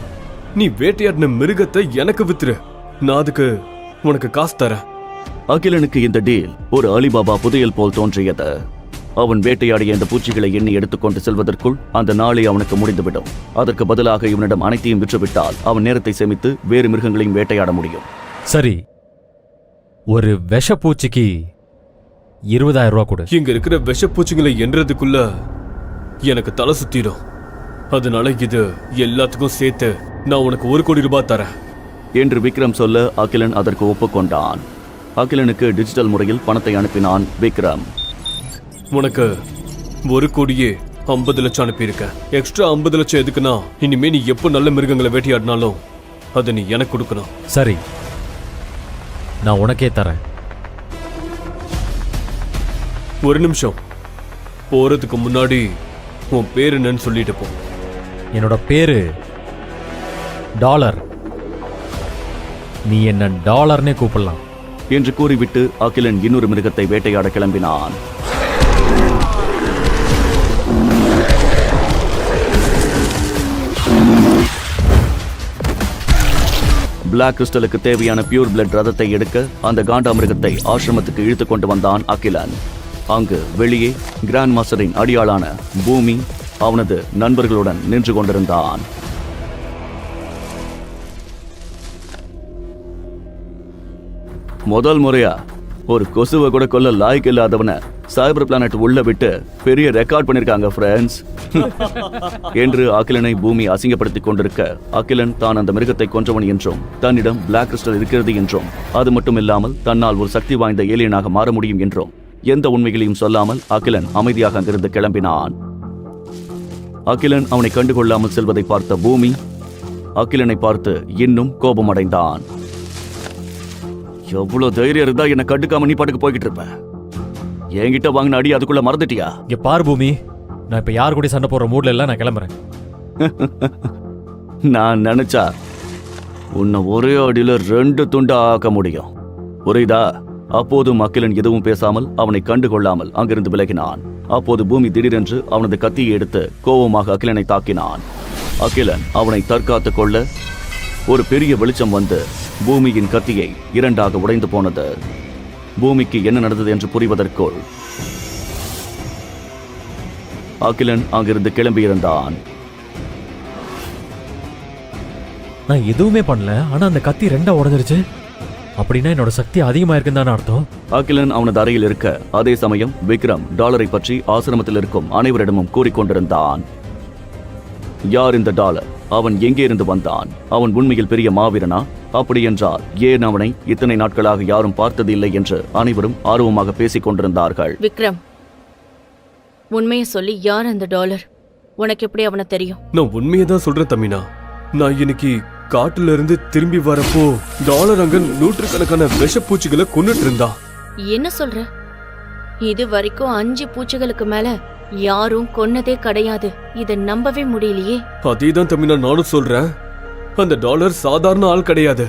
நீ வேட்டையாடின மிருகத்தை எனக்கு வித்துரு. நான் அதுக்கு உனக்கு காசு தரேன். அகிலனுக்கு இந்த டீல் ஒரு அலிபாபா புதையல் போல் தோன்றியது. அவன் வேட்டையாடிய இந்த பூச்சிகளை எண்ணி எடுத்துக்கொண்டு செல்வதற்குள் அந்த நாளை அவனுக்கு முடிந்துவிடும். அதற்கு பதிலாக இவனிடம் அனைத்தையும் விற்றுவிட்டால் அவன் நேரத்தை சேமித்து வேறு மிருகங்களையும் வேட்டையாட முடியும். சரி, ஒரு விஷப்பூச்சிக்கு 20,000 ரூபாய் கொடு. இங்க இருக்கிற விஷப்பூச்சிகளை எண்றதுக்குள்ள எனக்கு தலை சுத்திடும். அதனால இது எல்லாத்துக்கும் சேர்த்து நான் உனக்கு 1 கோடி ரூபாய் தரேன் என்று விக்ரம் சொல்ல அகிலன் அதற்கு ஒப்புக்கொண்டான். அகிலனுக்கு டிஜிட்டல் முறையில் பணத்தை அனுப்பினான் விக்ரம். உனக்கு 1 கோடியே 50 லட்சம் அனுப்பியிருக்க. எக்ஸ்ட்ரா 50 லட்சம் எதுக்குன்னா, இனிமே நீ எப்போ நல்ல மிருகங்களை வேட்டையாடினாலும் அதை நீ எனக்கு கொடுக்கணும். சரி, நான் உனக்கே தரேன். 1 நிமிஷம். போறதுக்கு முன்னாடி உன் பேர் என்னன்னு சொல்லிட்டு போ. என்னோட பேரு டாலர். நீ என்ன டாலர்னே கூப்பிடலாம் என்று கூறிவிட்டு அகிலன் இன்னொரு மிருகத்தை வேட்டையாட கிளம்பினான். பிளாக் கிறிஸ்டலுக்கு தேவையான பியூர் பிளட் ரதத்தை எடுக்க அந்த காண்டாமிருகத்தை ஆசிரமத்துக்கு இழுத்து கொண்டு வந்தான் அகிலன். அங்கு வெளியே கிராண்ட் மாஸ்டரின் அடியாளான பூமி அவனது நண்பர்களுடன் நின்று கொண்டிருந்தான். முதல் முறையா ஒரு கொசுவை கூட கொல்ல லாய்க்கு இல்லாதவன சைபர் பிளானட் உள்ள விட்டு பெரிய ரெக்கார்ட் பண்ணிருக்காங்க ஃப்ரெண்ட்ஸ் என்று அகிலனை பூமி அசிங்கப்படுத்திக் கொண்டிருக்க, அகிலன் தான் அந்த மிருகத்தை கொன்றவன் என்றும் தன்னிடம் பிளாக் கிறிஸ்டல் இருக்கிறது என்றும் அது மட்டும் இல்லாமல் தன்னால் ஒரு சக்தி வாய்ந்த ஏலியனாக மாற முடியும் என்றும் எந்த உண்மைகளையும் சொல்லாமல் அகிலன் அமைதியாக அங்கிருந்து கிளம்பினான். அகிலன் அவனை கண்டுகொள்ளாமல் செல்வதை பார்த்த பூமி அகிலனை பார்த்து இன்னும் கோபமடைந்தான். எவ்வளவு தைரியம் இருந்தா என்ன கண்டுக்காம நீ பாட்டுக்கு போய்கிட்டு இருப்ப. என்கிட்ட வாங்கின அடி அதுக்குள்ள மறந்துட்டியா? இங்க பாரு பூமி, நான் இப்ப யாரு கூட சண்டை போடுற மூட்ல எல்லாம் நான் கிளம்புறேன். நான் நினைச்சா உன்னை ஒரே அடியில 2 துண்டா ஆக்க முடியும். புரியுதா? அப்போதும் அகிலன் எதுவும் பேசாமல் அவனை கண்டுகொள்ளாமல் அங்கிருந்து விலகினான். அப்போது பூமி திடீரென்று அவனது கத்தியை எடுத்து கோபமாக அகிலனை தாக்கினான். அகிலன் அவனை தற்காத்துக் கொள்ள ஒரு பெரிய வெளிச்சம் வந்து பூமியின் கத்தியை இரண்டாக உடைந்து போனது. பூமிக்கு என்ன நடந்தது என்று புரிவதற்குள் அகிலன் அங்கிருந்து கிளம்பியிருந்தான். நான் எதுவுமே பண்ணல, ஆனா அந்த கத்தி ரெண்டா உடைஞ்சிருச்சு. அப்படின்னா என்னோட சக்தி அதிகமா இருக்குன்னு தானே அர்த்தம். அகிலன் அவனது அறையில் இருக்க அதே சமயம் விக்ரம் டாலரை பற்றி ஆசிரமத்தில் இருக்கும் அனைவரிடமும் கூறிக்கொண்டிருந்தான். யார் இந்த டாலர்? அவன் எங்கே இருந்து வந்தான்? அவன் உண்மையில் பெரிய மாவீரனா? அப்படி என்றால் ஏன் அவனை இத்தனை நாட்களாக யாரும் பார்த்தது இல்லை என்று அனைவரும் ஆர்வமாக பேசிக் கொண்டிருந்தார்கள். விக்ரம், உண்மையை சொல்லி யார் அந்த டாலர்? உனக்கு எப்படி அவனை தெரியும்? நான் உண்மையை தான் சொல்றேன் தமினா. நான் இன்னைக்கு காட்டுல இருந்து திரும்பி வரப்போ டாலர் அங்க நூற்றுக்கணக்கான விஷப்பூச்சிகளை கொன்னுட்டு இருந்தா. என்ன சொல்ற? இது வரைக்கும் 5 பூச்சிகளுக்கு மேல யாரும் கொன்னதே கிடையாது. இத நம்பவே முடியலையே. அதேதான் தமினா நானும் சொல்றேன். அந்த டாலர் சாதாரண ஆள் கிடையாது.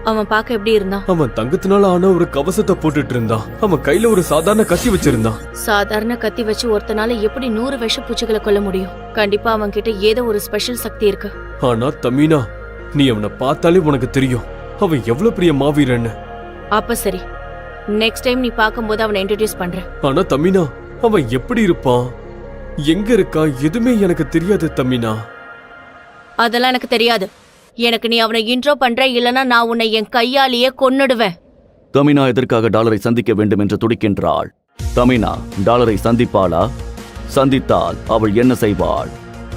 அவன் பார்க்க எப்படி இருந்தான்? அவன் தங்கத்தினால ஆன ஒரு கவசத்தை போட்டுட்டு இருந்தான். அவன் கையில ஒரு சாதாரண கத்தி வச்சிருந்தான். சாதாரண கத்தி வச்சு ஒருத்தனால எப்படி 100 விஷப்பூச்சிகளை கொல்ல முடியும்? கண்டிப்பா அவன் கிட்ட ஏதோ ஒரு ஸ்பெஷல் சக்தி இருக்கு. ஆனா தமினா, நீ அவனை பார்த்தாலே உனக்கு தெரியும் அவன் எவ்வளவு பெரிய மாவீரன்னு. அப்ப சரி, நெக்ஸ்ட் டைம் நீ பார்க்கும்போது அவனை இன்ட்ரோடியூஸ் பண்ற. ஆனா தமினா, அவன் எப்படி இருப்பான், எங்க இருக்கான், எதுவுமே எனக்கு தெரியாது தமினா. அதெல்லாம் எனக்கு தெரியாது. எனக்கு நீ அவனை இன்ட்ரோ பண்ற, இல்லனா நான் உன்னை என் கையாலேயே கொன்னுடுவேன். தமினா எதற்காக டாலரை சந்திக்க வேண்டும் என்று துடிக்கின்றாள். தமினா டாலரை சந்திப்பாளா? சந்தித்தால் அவள் என்ன செய்வாள்?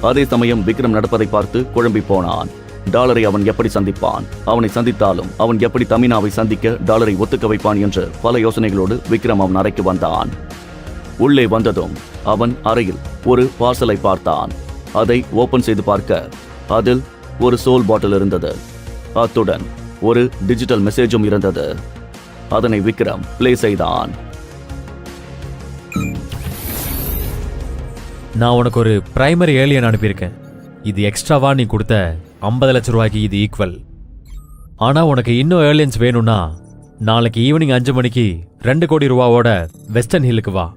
அதே சமயம் விக்ரம் நடப்பதை பார்த்து குழம்பி போனான். டாலரை அவன் எப்படி சந்திப்பான்? அவனை சந்தித்தாலும் அவன் எப்படி தமினாவை சந்திக்க டாலரை ஒத்துக்க வைப்பான் என்று பல யோசனைகளோடு விக்ரம் அவன் அறைக்கு வந்தான். உள்ளே வந்ததும் அவன் அறையில் ஒரு பார்சலை பார்த்தான். அதை ஓபன் செய்து பார்க்க அதில் ஒரு சோல் பாட்டில் இருந்தது. அத்துடன் ஒரு டிஜிட்டல் மெசேஜும் இருந்தது. அதனை விக்ரம் பிளே செய்தான். நான் உனக்கு ஒரு பிரைமரி ஏலியன் அனுப்பியிருக்கேன். இது எக்ஸ்ட்ராவா நீ கொடுத்த 50 லட்சம் ரூபாய்க்கு இது ஈக்குவல். ஆனா உனக்கு இன்னும் ஏலியன்ஸ் வேணும்னா நாளைக்கு ஈவினிங் 5 மணிக்கு 2 கோடி ரூபாவோட வெஸ்டர்ன் ஹில்லுக்கு வா.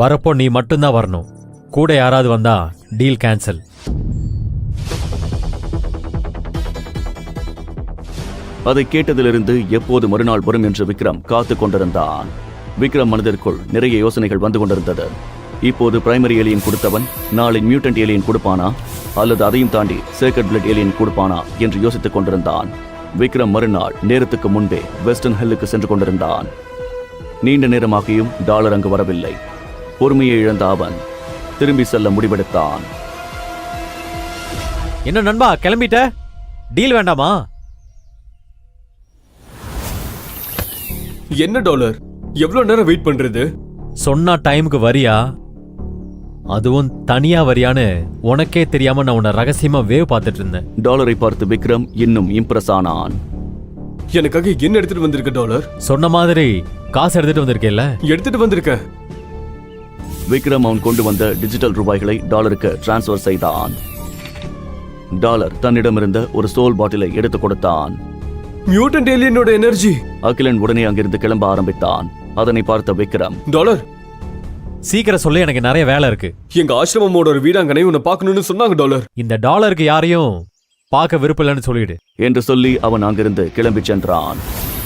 வரப்போ நீ மட்டும்தான் வரணும். கூட யாராவது வந்தா டீல் கேன்சல். அதை கேட்டதிலிருந்து எப்போது மறுநாள் வரும் என்று விக்ரம் காத்து கொண்டிருந்தான். விக்ரம் மனதிற்குள் நிறைய யோசனைகள் வந்து கொண்டிருந்தது. இப்போது பிரைமரி ஏலியன் கொடுத்தவன் நாளை மியூட்டன்ட் ஏலியன் கொடுப்பானா, அல்லது அதையும் தாண்டி சேக்ரெட் பிளட் ஏலியன் கொடுப்பானா என்று யோசித்துக் கொண்டிருந்தான். விக்ரம் மறுநாள் நேரத்துக்கு முன்பே வெஸ்டர்ன் ஹில்லுக்கு சென்று கொண்டிருந்தான். நீண்ட நேரமாகியும் டாலர் அங்கு வரவில்லை. பொறுமையை இழந்த அவன் திரும்பி செல்ல முடிவெடுத்தான். என்ன நண்பா, கிளம்பிட்ட? டீல் வேண்டாமா? என்ன டாலர், எவ்வளவு நேரம் வெயிட் பண்றது? சொன்னா டைமுக்கு வரியா? அதுவும் தனியா வரியான்னு உனக்கே தெரியாம நான் உன்னை ரகசியமா வேவ் பார்த்துட்டு இருந்தேன். டாலரை பார்த்து விக்ரம் இன்னும் இம்ப்ரெஸ் ஆனான். எனக்காக என்ன எடுத்துட்டு வந்திருக்க டாலர்? சொன்ன மாதிரி காசு எடுத்துட்டு வந்திருக்கேல்ல? எடுத்துட்டு வந்திருக்க. விக்ரம் அவன் கொண்டு வந்த டிஜிட்டல் ரூபாய்களை டாலருக்கு டிரான்ஸ்ஃபர் செய்தான். டாலர் தன்னிடமிருந்த ஒரு சோல் பாட்டிலை எடுத்துக் கொடுத்தான். Mutant ஏலியனோட energy. அகிலன் உடனே அங்கிருந்து கிளம்ப ஆரம்பித்தான். அதனை பார்த்த விக்ரம், டாலர், சீக்கிரம் சொல்ல, எனக்கு நிறைய வேலை இருக்கு. எங்க ஆசிரமமோட ஒரு வீடாங்கனை உன்னை பார்க்கணும்னு சொன்னாங்க டாலர். இந்த டாலருக்கு யாரையும் பார்க்க விருப்பம் இல்லைன்னு சொல்லிடு என்று சொல்லி அவன் அங்கிருந்து கிளம்பி சென்றான்.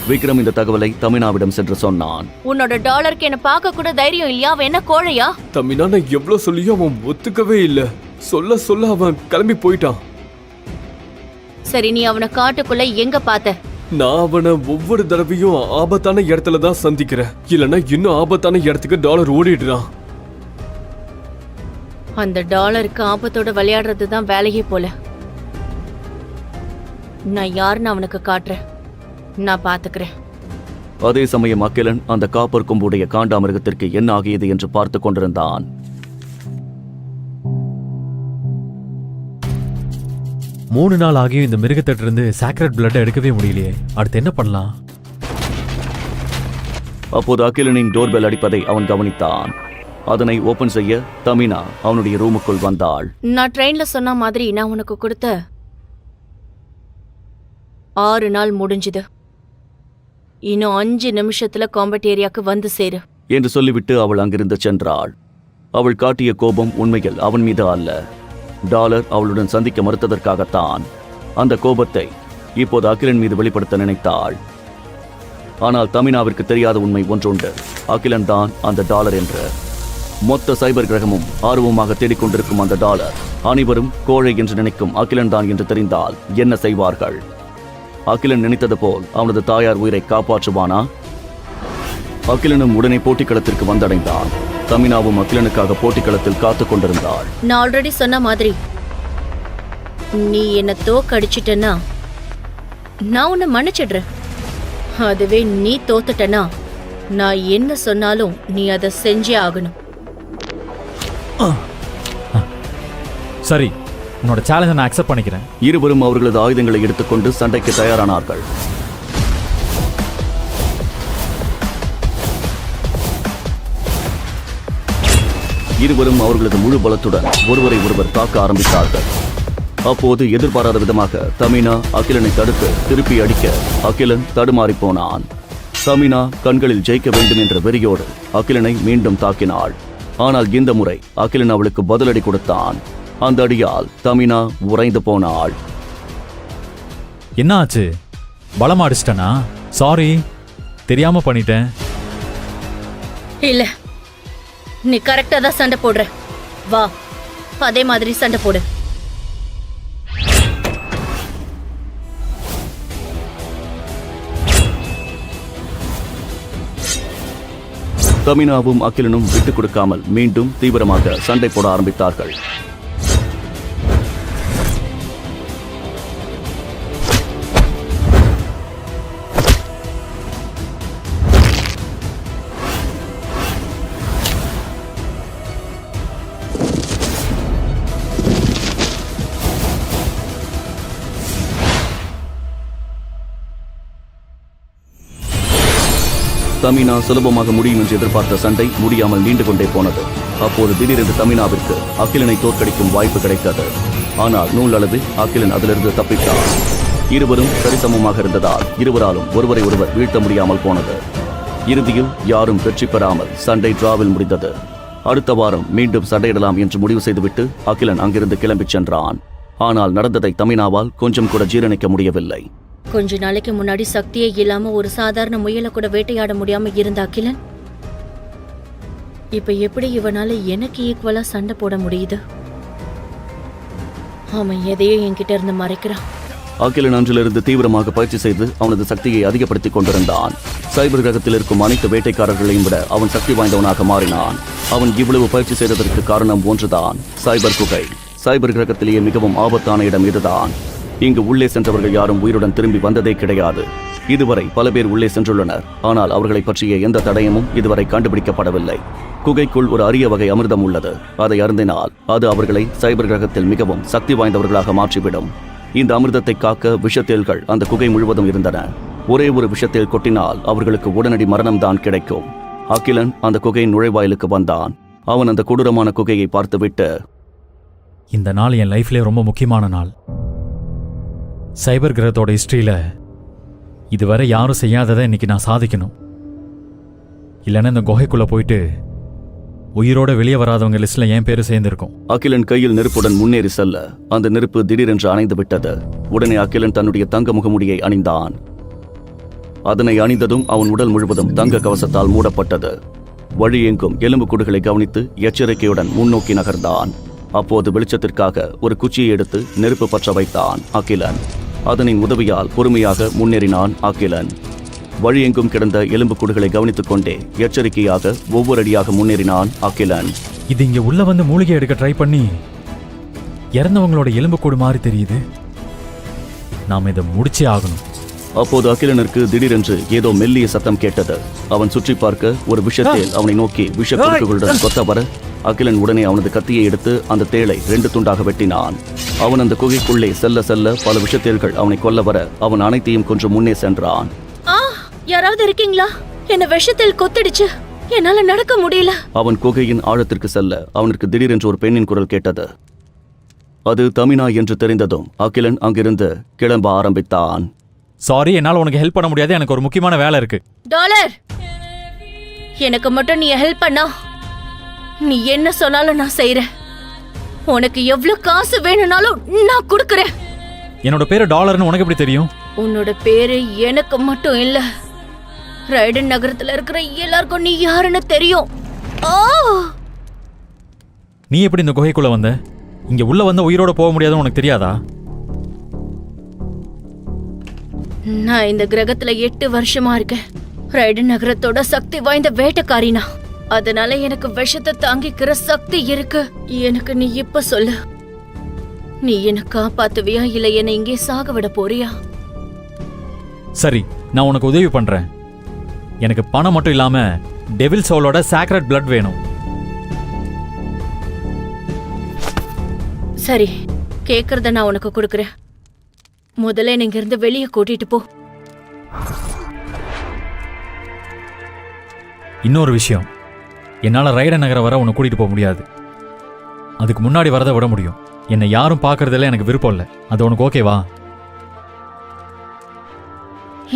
விக்ரம் இந்த தகவலை தமினாவிடம் சென்று சொன்னான். உன்னோட டாலருக்கு என்ன பார்க்க கூட தைரியம் இல்லையா? அவன் என்ன கோழையா? தமினா, நான் எவ்வளவு சொல்லியும் அவன் ஒத்துக்கவே இல்ல. சொல்ல சொல்ல அவன் கிளம்பி போயிட்டான். சரி, நீ அவனை காட்டுக்குள்ள எங்க பார்த்த? நான் அவனை ஒவ்வொரு தடவையும் ஆபத்தான இடத்துல தான் சந்திக்கிறேன். இல்லனா இன்னும் ஆபத்தான இடத்துக்கு டாலர் ஓடிடுறான். அந்த டாலருக்கு ஆபத்தோட விளையாடுறது தான் வேலையே போல. நான் யாருன்னு அவனுக்கு காட்டுறேன். நான் பாத்துக்கிறேன். அதே சமயம் அகிலன் அந்த காப்பர் கொம்புடைய காண்டாமிருகத்திற்கு என்ன ஆகியது என்று பார்த்து கொண்டிருந்தான். 3 நாள் ஆகியும் இந்த மிருகத்திட்ட இருந்து சாக்ரெட் பிளட் எடுக்கவே முடியலையே. அடுத்து என்ன பண்ணலாம்? அப்போது அகிலனின் டோர்பெல் அடிப்பதை அவன் கவனித்தான். அதனை ஓபன் செய்ய தமினா அவனுடைய ரூமுக்குள் வந்தாள். நான் ட்ரெயின்ல சொன்ன மாதிரி நான் உனக்கு கொடுத்த 6 நாள் முடிஞ்சுது. இன்னும் 5 நிமிஷத்துல காம்பட் ஏரியாக்கு வந்து சேரு. என்று சொல்லிவிட்டு அவள் அங்கிருந்து சென்றாள். அவள் காட்டிய கோபம் உண்மையில் அவன் மீது அல்ல. டாலர் அவளுடன் சந்திக்க மறுத்ததற்காகத்தான். அந்த கோபத்தை இப்போது அகிலன் மீது வெளிப்படுத்த நினைத்தாள். ஆனால் தமினாவிற்கு தெரியாத உண்மை ஒன்றுண்டு. அகிலன் தான் அந்த டாலர் என்று. மொத்த சைபர் கிரகமும் ஆர்வமாக தேடிக்கொண்டிருக்கும் அந்த டாலர் அனைவரும் கோழை என்று நினைக்கும் அகிலன் தான் என்று தெரிந்தால் என்ன செய்வார்கள்? அகிலன் நினைத்தது போல் அவனது தாயார் உயிரை காப்பாற்றுவானா? அகிலனும் உடனே போட்டிக்களத்திற்கு வந்தடைந்தான். தமினாவும் அகிலனுக்காக போட்டிக்களத்தில் காத்துக் கொண்டிருந்தாள். நான் ஆல்ரெடி சொன்ன மாதிரி நீ என்ன தோக்கடிச்சிட்டனா நான் உன்னை மன்னிச்சிடுறேன். அதுவே நீ தோத்துட்டனா நான் என்ன சொன்னாலும் நீ அதை செஞ்சே ஆகணும். சரி, உன்னோட சேலஞ்சை நான் அக்செப்ட் பண்ணிக்கிறேன். இருவரும் அவர்களது ஆயுதங்களை எடுத்துக்கொண்டு சண்டைக்கு தயாரானார்கள். இருவரும் அவர்களது முழு பலத்துடன் ஒருவரை ஒருவர் தாக்க ஆரம்பித்தார்கள். அப்போது எதிர்பாராத விதமாக தமினா அகிலனை தடுத்து திருப்பி அடிக்க அகிலன் தடுமாறி போனான். தமினா கண்களில் ஜெயிக்க வேண்டும் என்ற வெறியோடு அகிலனை மீண்டும் தாக்கினாள். ஆனால் இந்த முறை அகிலன் அவளுக்கு பதிலடி கொடுத்தான். அந்த அடியால் தமினா உறைந்து போனாள். என்ன ஆச்சு? பலமா அடிச்சிட்டனா? சாரி, தெரியாம பண்ணிட்டேன். இல்ல, நீ கரெக்டா தான் சண்டை போடுற. வா, அதே மாதிரி சண்டை போடு. தமினாவும் அகிலனும் விட்டுக் கொடுக்காமல் மீண்டும் தீவிரமாக சண்டை போட ஆரம்பித்தார்கள். தமினா சுலபமாக முடியும் என்று எதிர்பார்த்த சண்டை முடியாமல் நீண்டு கொண்டே போனது. அப்போது திடீரென்று தமினாவிற்கு அகிலனை தோற்கடிக்கும் வாய்ப்பு கிடைத்தது. ஆனால் நூலளவில் அகிலன் அதிலிருந்து தப்பித்தார். இருவரும் சரிசமமாக இருந்ததால் இருவராலும் ஒருவரை ஒருவர் வீழ்த்த முடியாமல் போனது. இறுதியில் யாரும் வெற்றி பெறாமல் சண்டை டிராவில் முடிந்தது. அடுத்த வாரம் மீண்டும் சண்டையிடலாம் என்று முடிவு செய்துவிட்டு அகிலன் அங்கிருந்து கிளம்பிச் சென்றான். ஆனால் நடந்ததை தமினாவால் கொஞ்சம் கூட ஜீரணிக்க முடியவில்லை. கொஞ்ச நாளைக்கு முன்னாடி சக்தியே இல்லாம ஒரு சாதாரண முயலை கூட வேட்டையாட முடியாம இருந்த அகிலன் இப்ப எப்படி இவனால எனக்கு ஈக்குவலா சண்டை போட முடியுது? அவன் எதையோ என்கிட்ட இருந்து மறைக்கிறான். அகிலன் அன்றிலிருந்து தீவிரமாக பயிற்சி செய்து அவனது சக்தியை அதிகப்படுத்திக் கொண்டிருந்தான். சைபர் கிரகத்தில் இருக்கும் அனைத்து வேட்டைக்காரர்களையும் விட அவன் சக்தி வாய்ந்தவனாக மாறினான். அவன் இவ்வளவு பயிற்சி செய்ததற்கு காரணம் ஒன்றுதான், சைபர் குகை. சைபர் கிரகத்திலேயே மிகவும் ஆபத்தான இடம் இதுதான். இங்கு உள்ளே சென்றவர்கள் யாரும் உயிருடன் திரும்பி வந்ததே கிடையாது. இதுவரை பல பேர் உள்ளே சென்றுள்ளனர். ஆனால் அவர்களை பற்றிய எந்த தடயமும் இதுவரை கண்டுபிடிக்கப்படவில்லை. குகைக்குள் ஒரு அரிய வகை அமிர்தம் உள்ளது. அதை அருந்தினால் அது அவர்களை சைபர் கிரகத்தில் மிகவும் சக்தி வாய்ந்தவர்களாக மாற்றிவிடும். இந்த அமிர்தத்தை காக்க விஷத்தேள்கள் அந்த குகை முழுவதும் இருந்தன. ஒரே ஒரு விஷத்தேள் கொட்டினால் அவர்களுக்கு உடனடி மரணம்தான் கிடைக்கும். அகிலன் அந்த குகையின் நுழைவாயிலுக்கு வந்தான். அவன் அந்த கொடூரமான குகையை பார்த்துவிட்டு, இந்த நாள் என் லைஃப்லேயே ரொம்ப முக்கியமான நாள். சைபர் கிரகத்தோட ஹிஸ்ட்ரியில இதுவரை யாரும் செய்யாததை இன்னைக்கு நான் சாதிக்கணும். இல்லைன்னா இந்த குகைக்குள்ள போயிட்டு உயிரோட வெளியே வராதவங்க லிஸ்ட்ல என் பேரு சேர்ந்திருக்கும். அகிலன் கையில் நெருப்புடன் முன்னேறி செல்ல அந்த நெருப்பு திடீரென்று அணைந்து விட்டது. உடனே அகிலன் தன்னுடைய தங்க முகமுடியை அணிந்தான். அதனை அணிந்ததும் அவன் உடல் முழுவதும் தங்க கவசத்தால் மூடப்பட்டது. வழி எங்கும் எலும்பு கூடுகளை கவனித்து எச்சரிக்கையுடன் முன்னோக்கி நகர்ந்தான். அப்போது வெளிச்சத்திற்காக ஒரு குச்சியை எடுத்து நெருப்பு பற்ற வைத்தான் அகிலன். அதனின் உதவியால் பொறுமையாக முன்னேறினான் அகிலன். வழியெங்கும் கிடந்த எலும்பு கூடுகளை கவனித்துக் கொண்டே எச்சரிக்கையாக ஒவ்வொரு அடியாக முன்னேறினான் அகிலன். இது இங்க உள்ள வந்து மூலிகை எடுக்க ட்ரை பண்ணி இறந்தவங்களோட எலும்பு கூடு மாதிரி தெரியுது. நாம இதை முடிச்சே ஆகணும். அப்போது அகிலனுக்கு திடீரென்று ஏதோ மெல்லிய சத்தம் கேட்டது. அவன் சுற்றி பார்க்க ஒரு விஷத்தேல் அவனை நோக்கி விஷ குறுக்குகளுடன் கொத்த வர அகிலன் உடனே அவனது கத்தியை எடுத்து அந்த தேளை 2 துண்டாக வெட்டினான். அவன் அந்த குகைக்குள்ளே செல்ல செல்ல பல விஷத்தேள்கள் அவனை கொல்ல வர அவன் அனைத்தையும் கொஞ்சம் முன்னே சென்றான். யாராவது இருக்கீங்களா? என்ன விஷத்தில் கொத்திடுச்சு, என்னால நடக்க முடியல. அவன் குகையின் ஆழத்திற்கு செல்ல அவனுக்கு திடீரென்று ஒரு பெண்ணின் குரல் கேட்டது. அது தமினா என்று தெரிந்ததும் அகிலன் அங்கிருந்து கிளம்ப ஆரம்பித்தான். சாரி, என்னால உனக்கு ஹெல்ப் பண்ண முடியாது. எனக்கு ஒரு முக்கியமான வேலை இருக்கு. டாலர், எனக்கு மட்டும் நீ ஹெல்ப் பண்ணா நீ என்ன சொன்னாலும் நான் செய்யறேன். உனக்கு எவ்வளவு காசு வேணும்னாலும் நான் கொடுக்கறேன். என்னோட பேரு டாலர்னு உனக்கு எப்படி தெரியும்? உன்னோட பேரு எனக்கு மட்டும் இல்ல, ரைடன் நகரத்துல இருக்கிற எல்லாருக்கும் நீ யாருன்னு தெரியும். ஆ! நீ எப்படி இந்த குகைக்குள்ள வந்த? இங்க உள்ள வந்த உயிரோட போக முடியாதுன்னு உனக்கு தெரியாதா? நான் இந்த கிரகத்துல 8 வருஷமா இருக்கேன். ரைடன் நகரத்தோட சக்தி வாய்ந்த வேட்டைக்காரினா, அதனால எனக்கு விஷத்தை தாங்கிக்கிற சக்தி இருக்கு. எனக்கு நீ இப்ப சொல்லு, நீ என்ன காப்பாத்துவியா இல்ல என்ன இங்கே சாக விட போறியா? சரி, நான் உனக்கு உதவி பண்றேன். எனக்கு பணம் மட்டும் இல்லாம டெவில் சோலோட சாக்ரெட் பிளட் வேணும். சரி, கேக்குறத நான் உனக்கு கொடுக்கறேன். முதல்ல நீங்க இருந்து வெளியே கூட்டிட்டு போ. இன்னொரு விஷயம், என்னால ரைடன் நகரம் வர உன்னை கூட்டிட்டு போக முடியாது. அதுக்கு முன்னாடி வரதை விட முடியும். என்னை யாரும் பார்க்கறதுல எனக்கு விருப்பம் இல்லை. அது உனக்கு ஓகேவா?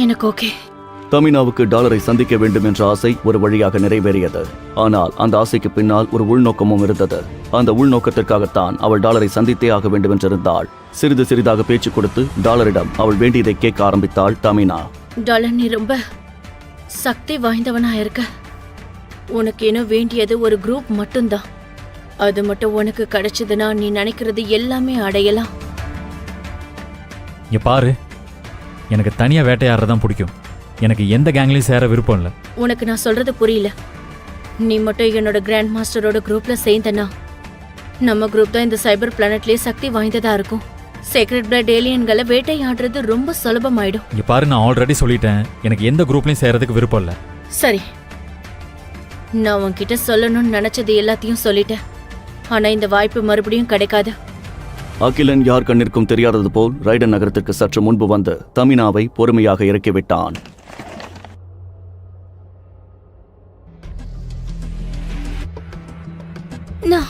எனக்கு ஓகே. தமினாவுக்கு டாலரை சந்திக்க வேண்டும் என்ற ஆசை ஒரு வழியாக நிறைவேறியது. ஆனால் அந்த ஆசைக்கு பின்னால் ஒரு உள்நோக்கமும் இருந்தது. அந்த உள்நோக்கத்திற்காகத்தான் அவள் டாலரை சந்தித்தே ஆக வேண்டும் என்றிருந்தாள். சிறிது சிறிதாக பேச்சு கொடுத்து டாலரிடம் அவள் வேண்டியதை கேட்க ஆரம்பித்தாள் தமினா. டாலர், நீ ரொம்ப சக்தி வாய்ந்தவனா இருக்க. உனக்கு என்ன வேண்டியது ஒரு குரூப் மட்டும்தான். அது மட்டும் உனக்கு கிடைச்சதுன்னா நீ நினைக்கிறது எல்லாமே அடையலாம். இங்க பாரு, எனக்கு தனியா வேட்டையாடுறதான் பிடிக்கும். எனக்கு எந்த கேங்லையும் சேர விருப்பம் இல்லை. உனக்கு நான் சொல்றது புரியல. நீ மட்டும் என்னோட கிராண்ட் மாஸ்டரோட குரூப்ல சேர்ந்தனா நம்ம குரூப் தான் இந்த சைபர் பிளானட்லயே சக்தி வாய்ந்ததா இருக்கும். சீக்ரெட் பிளட் ஏலியன்களை வேட்டையாடுறது ரொம்ப சுலபமாயிடும். இங்க பாரு, நான் ஆல்ரெடி சொல்லிட்டேன், எனக்கு எந்த குரூப்லையும் சேரதுக்கு விருப்பம் இல்லை. சரி, நான் உன்கிட்ட சொல்லணும்னு நினைச்சது எல்லாத்தையும் சொல்லிட்டேன். ஆனா இந்த வாய்ப்பு மறுபடியும் கிடைக்காது. அகிலன் யார் கண்ணிற்கும் தெரியாதது போல் ரைடன் நகரத்திற்கு சற்று முன்பு வந்து தமினாவை பொறுமையாக இறக்கிவிட்டான். நான்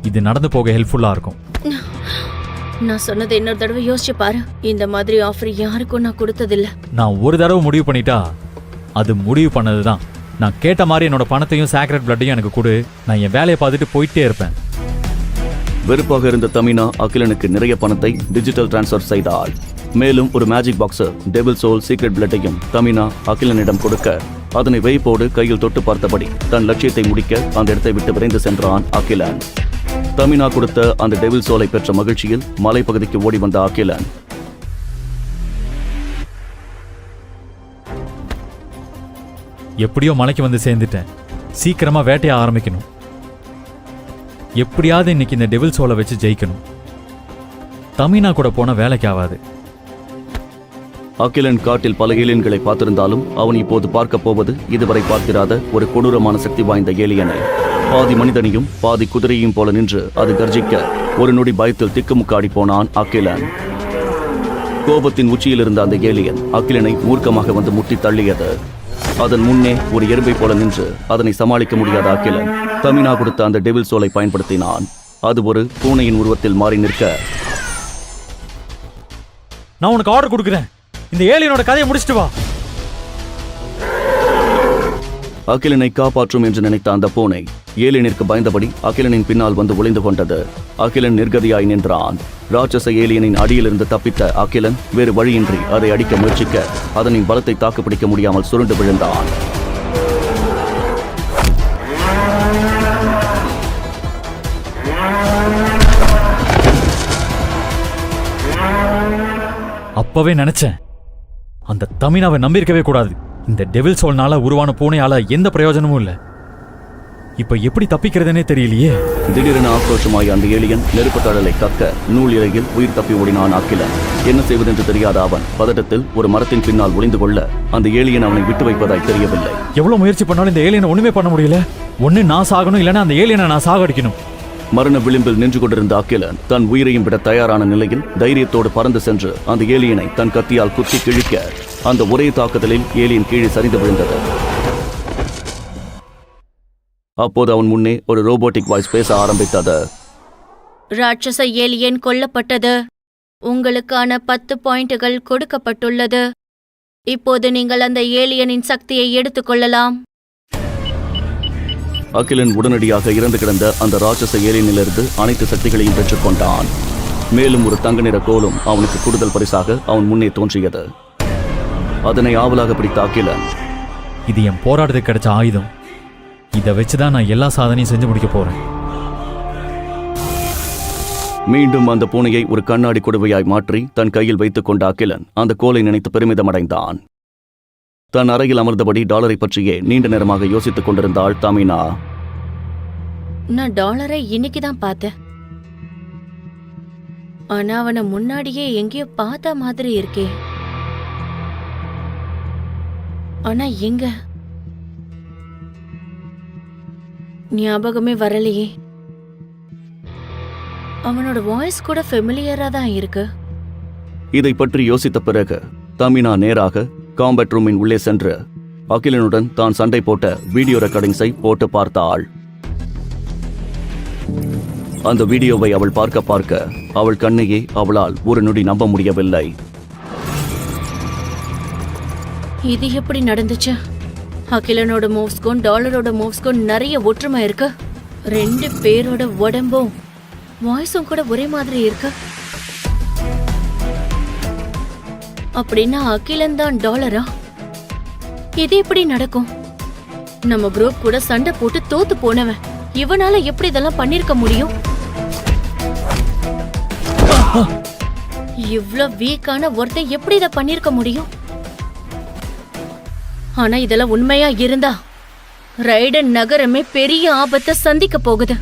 இது நடந்து போக ஹெல்ப்ஃபுல்லா இருக்கும். நான் சொன்னதை இன்னொரு தடவை யோசிச்சு பாரு. இந்த மாதிரி ஆஃபர் யாருக்கும் நான் கொடுத்ததில்ல. நான் ஒரு தடவை முடிவு பண்ணிட்டா அது முடிவு பண்ணதுதான். நான் கேட்ட மாதிரி என்னோட பணத்தையும் சாக்ரெட் பிளட்டையும் எனக்கு கொடு. நான் என் வேலையை பார்த்துட்டு போயிட்டே இருப்பேன். வெறுப்பாக இருந்த தமினா அகிலனுக்கு நிறைய பணத்தை டிஜிட்டல் டிரான்ஸ்ஃபர் செய்தாள். மேலும் ஒரு magic boxer devil soul secret பிளட்டையும் தமினா அகிலனிடம் கொடுக்க, அதனை வைப்போடு கையில் தொட்டு பார்த்தபடி தன் லட்சியத்தை முடிக்க அந்த இடத்தை விட்டு விரைந்து சென்றான் அகிலன். தமினா கொடுத்த அந்த டெவில் சோலை பெற்ற மகிழ்ச்சியில் மலைப்பகுதிக்கு ஓடி வந்த அகிலன் எப்படியோ மலைக்கு வந்து சேர்ந்துட்டேன். சீக்கிரமா வேட்டைய ஆரம்பிக்கணும். எப்படியாவது இன்னைக்கு இந்த டெவில் சோலை வச்சு ஜெயிக்கணும். தமினா கூட போன வேலைக்கு ஆகாது. அகிலன் காட்டில் பல ஏலியன்களை பார்த்திருந்தாலும் அவன் இப்போது பார்க்க போவது இதுவரை பார்த்திராத ஒரு கொடூரமான சக்தி வாய்ந்த ஏலியனை. பாதி மனிதனையும் பாதி குதிரையும் போல நின்று அது கர்ஜிக்க ஒரு நொடி பயத்தில் திக்குமுக்காடி போனான் அகிலன். கோபத்தின் உச்சியில் இருந்த அந்த ஏலியன் அகிலனை மூர்க்கமாக வந்து முட்டி தள்ளியது. அதன் முன்னே ஒரு எறும்பை போல நின்று அதனை சமாளிக்க முடியாத அகிலன் தமினா கொடுத்த அந்த டெவில் சோலை பயன்படுத்தினான். அது ஒரு பூனையின் உருவத்தில் மாறி நிற்க, நான் உனக்கு ஆர்டர் கொடுக்குறேன், இந்த ஏலியனோட கதையை முடிச்சிட்டு வா. அகிலனை காப்பாற்றும் என்று நினைத்த அந்த பூனை ஏலியனிற்கு பயந்தபடி அகிலனின் பின்னால் வந்து ஒளிந்து கொண்டது. அகிலன் நிர்கதியாய் நின்றான். ராட்சச ஏலியனின் அடியிலிருந்து தப்பித்த அகிலன் வேறு வழியின்றி அதை அடிக்க முயற்சிக்க அதனின் பலத்தை தாக்குப்பிடிக்க முடியாமல் சுருண்டு விழுந்தான். அப்பவே நினைச்சேன், அந்த தமினாவை நம்பியிருக்கவே கூடாது. இந்த டெவில் சோல்னால உருவான பூனையால எந்த பிரயோஜனமும் இல்லை. இப்ப எப்படி தப்பிக்கிறதுனே தெரியலையே. திடீரென ஆக்ரோஷமாய் அந்த ஏலியன் நெருப்பு தழலை கக்க நூல் இலையில் உயிர் தப்பி ஓடினான் அகிலன். என்ன செய்வதென்று தெரியாத அவன் பதட்டத்தில் ஒரு மரத்தின் பின்னால் ஒளிந்து கொள்ள அந்த ஏலியன் அவனை விட்டு வைப்பதாய் தெரியவில்லை. எவ்வளவு முயற்சி பண்ணாலும் இந்த ஏலியனை ஒண்ணுமே பண்ண முடியல. ஒண்ணு நான் சாகணும், இல்லைன்னா அந்த ஏலியனை நான் சாகடிக்கணும். மரண விளிம்பில் நின்று கொண்டிருந்த அகிலன் தன் உயிரையும் விட தயாரான நிலையில் தைரியத்தோடு பறந்து சென்று அந்த ஏலியனை தன் கத்தியால் குத்தி கிழிக்க அந்த ஒரே தாக்குதலில் ஏலியன் கீழே சரிந்து விழுந்தது. அப்போது அவன் முன்னே ஒரு ரோபோட்டிக் வாய்ஸ் பேச ஆரம்பித்தது. ராட்சச ஏலியன் கொல்லப்பட்டது. உங்களுக்கான 10 பாயிண்டுகள் கொடுக்கப்பட்டுள்ளது. இப்போது நீங்கள் அந்த ஏலியனின் சக்தியை எடுத்துக்கொள்ளலாம். அகிலன் உடனடியாக இறந்து கிடந்த அந்த ராட்சச ஏலியனிலிருந்து அனைத்து சக்திகளையும் பெற்றுக்கொண்டான். மேலும் ஒரு தங்க நிற கோலும் அவனுக்கு கூடுதல் பரிசாக அவன் முன்னே தோன்றியது. அதனை ஆவலாக பிடித்த அகிலன், இது என் போராட்டத்துக்கு கிடைச்ச ஆயுதம். இதை வச்சுதான் நான் எல்லா சாதனையும் செஞ்சு முடிக்க போறேன். மீண்டும் அந்த பூனையை ஒரு கண்ணாடி குடுவையாய் மாற்றி தன் கையில் வைத்துக் கொண்ட அகிலன் அந்த கோலை நினைத்து பெருமிதமடைந்தான். தன் அறையில் அமர்ந்தபடி டாலரை பற்றியே நீண்ட நேரமாக யோசித்துக் கொண்டிருந்தாள் தமினா. நான் டாலரை இன்னைக்கு தான் பார்த்தேன். ஆனா அவனை முன்னாடியே எங்கேயோ பார்த்த மாதிரி இருக்கே. ஆனா எங்க ஞாபகமே வரலையே. அவனோட வாய்ஸ் கூட ஃபெமிலியரா தான் இருக்கு. இதை பற்றி யோசித்த பிறகு தமினா நேராக காம்பேட் ரூமின் உள்ளே சென்று அகிலனுடன் தான் சண்டை போட்ட வீடியோ ரெக்கார்டிங்ஸை போட்டு பார்த்தாள். அந்த வீடியோவை அவள் பார்க்க அவள் கண்ணையே அவளால் ஒரு நொடி நம்ப முடியவில்லை. இது எப்படி நடந்துச்சு? அகிலனோட மூவ்ஸ்க்கும் டாலரோட மூவ்ஸ்க்கும் நிறைய ஒற்றுமை இருக்கு. 2 பேரோட உடம்பும் வாய்ஸும் கூட ஒரே மாதிரி இருக்கு. அப்படின்னா அகிலன் தான் டாலரா? இது எப்படி நடக்கும்? நம்ம குரூப் கூட சண்டை போட்டு தோத்து போனவன் இவனால எப்படி இதெல்லாம் பண்ணிருக்க முடியும்? இவ்ளோ வீக்கான ஒருத்தன் எப்படி இதை பண்ணிருக்க முடியும்? ஆனா இதெல்லாம் உண்மையா இருந்தா ரைடன் நகரமே பெரிய ஆபத்தை சந்திக்க போகுது.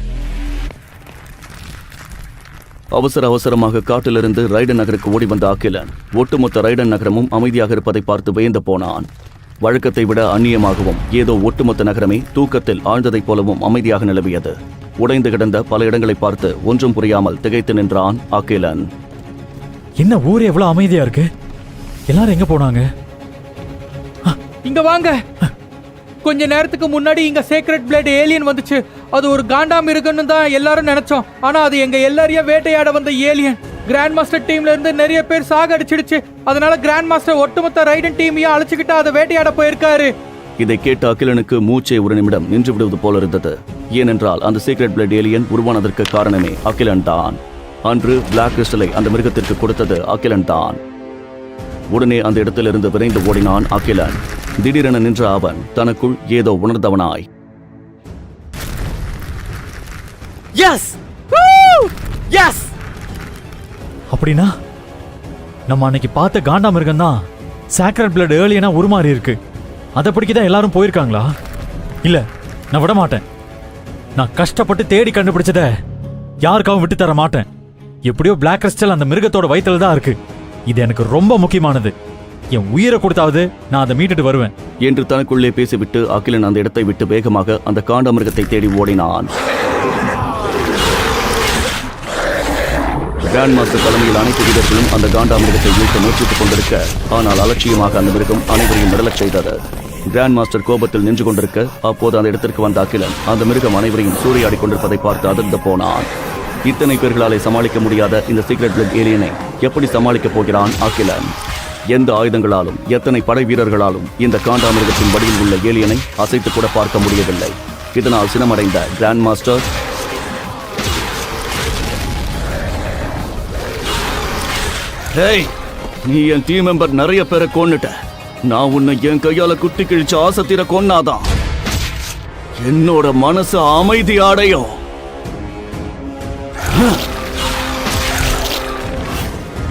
அவசரமாக காட்டிலிருந்து ரைடன் நகருக்கு ஓடி வந்த அகிலன் ஒட்டுமொத்த ரைடன் நகரமும் அமைதியாக இருப்பதை பார்த்து வியந்து போனான். வழக்கத்தை விட அந்நியமாகவும் ஏதோ ஒட்டுமொத்த நகரமே தூக்கத்தில் ஆழ்ந்ததைப் போலவும் அமைதியாக நிலவியது. உடைந்து கிடந்த பல இடங்களை பார்த்து ஒன்றும் புரியாமல் திகைத்து நின்றான் அகிலன். என்ன ஊரே எவ்வளவு அமைதியா இருக்கு? எல்லாரும் எங்க போனாங்க? இங்க வாங்க. கொஞ்ச நேரத்துக்கு முன்னாடி இங்க சேக்ரெட் பிளேட் ஏலியன் வந்துச்சு. அது ஒரு காண்டாம் இருக்குன்னு தான் எல்லாரும் நினைச்சோம். ஆனா அது எங்க எல்லாரையும் வேட்டையாட வந்த ஏலியன். கிராண்ட் மாஸ்டர் டீம்ல இருந்து நிறைய பேர் சாக அடிச்சிடுச்சு. அதனால கிராண்ட் மாஸ்டர் ஒட்டுமொத்த ரைடன் டீமையும் அழைச்சுக்கிட்டு அதை வேட்டையாட போயிருக்காரு. இதை கேட்ட அகிலனுக்கு மூச்சே ஒரு நிமிடம் நின்று விடுவது போல இருந்தது. ஏனென்றால் அந்த சீக்ரெட் பிளட் ஏலியன் உருவானதற்கு காரணமே அகிலன் தான். அன்று பிளாக் கிறிஸ்டலை அந்த மிருகத்திற்கு கொடுத்தது அகிலன் தான். உடனே அந்த இடத்திலிருந்து விரைந்து ஓடினான் அகிலன். திடீரென நின்ற அவன் தனக்குள் ஏதோ உணர்ந்தவனாய், அப்படின்னா நம்ம அன்னைக்கு பார்த்த காண்டா மிருகம் தான் சாக்ரெட் பிளட் ஏலியனா உருமாறி இருக்கு. அதை பிடிக்கதான் எல்லாரும் போயிருக்காங்களா? இல்ல, நான் விட மாட்டேன். நான் கஷ்டப்பட்டு தேடி கண்டுபிடிச்சத யாருக்காவும் விட்டு தர மாட்டேன். எப்படியோ பிளாக் கிறிஸ்டல் அந்த மிருகத்தோட வயித்துல தான் இருக்கு. இது எனக்கு ரொம்ப முக்கியமானது. என் உயிரை கொடுத்தாவது நான் அதை மீட்டுட்டு வருவேன் என்று தனக்குள்ளே பேசிவிட்டு அகிலன் அந்த இடத்தை விட்டு வேகமாக அந்த காண்ட மிருகத்தை தேடி ஓடினான். கிராண்ட் மாஸ்டர் தலைமையில் அனைத்து வீரர்களும் அந்த காண்டா மிருகத்தை வீழ்த்த முயற்சித்துக் கொண்டிருக்க, ஆனால் அலட்சியமாக அந்த மிருகம் அனைவரையும் விடலச் செய்தது. கிராண்ட் மாஸ்டர் கோபத்தில் நின்று கொண்டிருக்க, அப்போது அந்த இடத்திற்கு வந்த அகிலன் அந்த மிருகம் அனைவரையும் சூறையாடி கொண்டிருப்பதை பார்த்து அதிர்ந்து போனான். இத்தனை பேர்களாலே சமாளிக்க முடியாத இந்த சீக்ரெட் பிளட் ஏலியனை எப்படி சமாளிக்கப் போகிறான் அகிலன்? எந்த ஆயுதங்களாலும் எத்தனை படை வீரர்களாலும் இந்த காண்டாமிருகத்தின் வடிவில் உள்ள ஏலியனை அசைத்து கூட பார்க்க முடியவில்லை. இதனால் சினமடைந்த கிராண்ட் மாஸ்டர், "ஹேய், நீ என் டீம் மெம்பர் நிறைய பேரை கொன்னுட்ட. நான் உன்னை என் கையால குத்தி கிழிச்சு ஆசத்திர கொன்னாதான் என்னோட மனசு அமைதி அடையும்"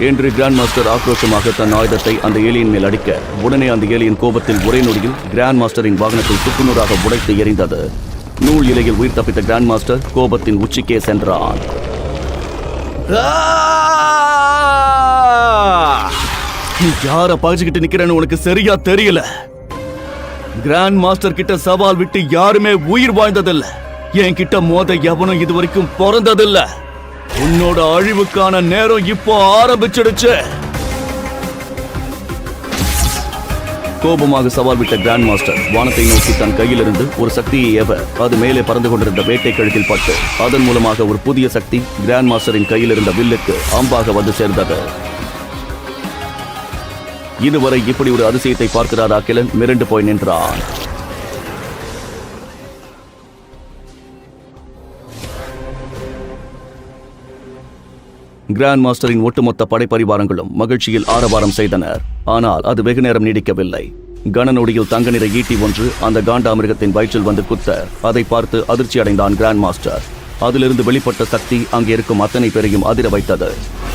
என்று கிராண்ட் மாஸ்டர் ஆக்ரோஷமாக தன் ஆயுதத்தை அந்த ஏலியன் மேல் அடிக்க, உடனே அந்த ஏலியன் கோபத்தில் ஒரே நொடியில் கிராண்ட் மாஸ்டரின் வாகனத்தை சுக்குநூறாக உடைத்து எறிந்தது. நூல் இலையில் உயிர் தப்பித்த கிராண்ட் மாஸ்டர் கோபத்தின் உச்சிக்கே சென்றான். "நீ யார பாய்ச்சிக்கிட்டு நிக்கிறேன்னு உனக்கு சரியா தெரியல. கிராண்ட் மாஸ்டர் கிட்ட சவால் விட்டு யாருமே உயிர் வாழ்ந்ததில்லை. என் கிட்ட மோத எவனும் இதுவரைக்கும் பிறந்ததில்லை. உன்னோட அழிவுக்கான நேரம் இப்போ ஆரம்பிச்சிடுச்சு." கோபமாக சவால் விட்ட கிராண்ட் மாஸ்டர் வானத்தை நோக்கி தன் கையிலிருந்து ஒரு சக்தியை ஏவ அது மேலே பறந்து கொண்டிருந்த வேட்டை கழுத்தில் பட்டு அதன் மூலமாக ஒரு புதிய சக்தி கிராண்ட் மாஸ்டரின் கையில் இருந்த வில்லுக்கு அம்பாக வந்து சேர்ந்தது. இதுவரை இப்படி ஒரு அதிசயத்தை பார்க்கிறார் அகிலன் மிரண்டு போய் நின்றான். கிராண்ட் மாஸ்டரின் ஒட்டுமொத்த படைப்பரிவாரங்களும் மகிழ்ச்சியில் ஆரவாரம் செய்தனர். ஆனால் அது வெகு நேரம் நீடிக்கவில்லை. கனநொடியில் தங்க நிற ஈட்டி ஒன்று அந்த காண்டாமிருகத்தின் வயிற்றில் வந்து குத்த அதை பார்த்து அதிர்ச்சி அடைந்தான் கிராண்ட் மாஸ்டர். அதிலிருந்து வெளிப்பட்ட சக்தி அங்கே இருக்கும் அத்தனை பேரையும் அதிர வைத்தது.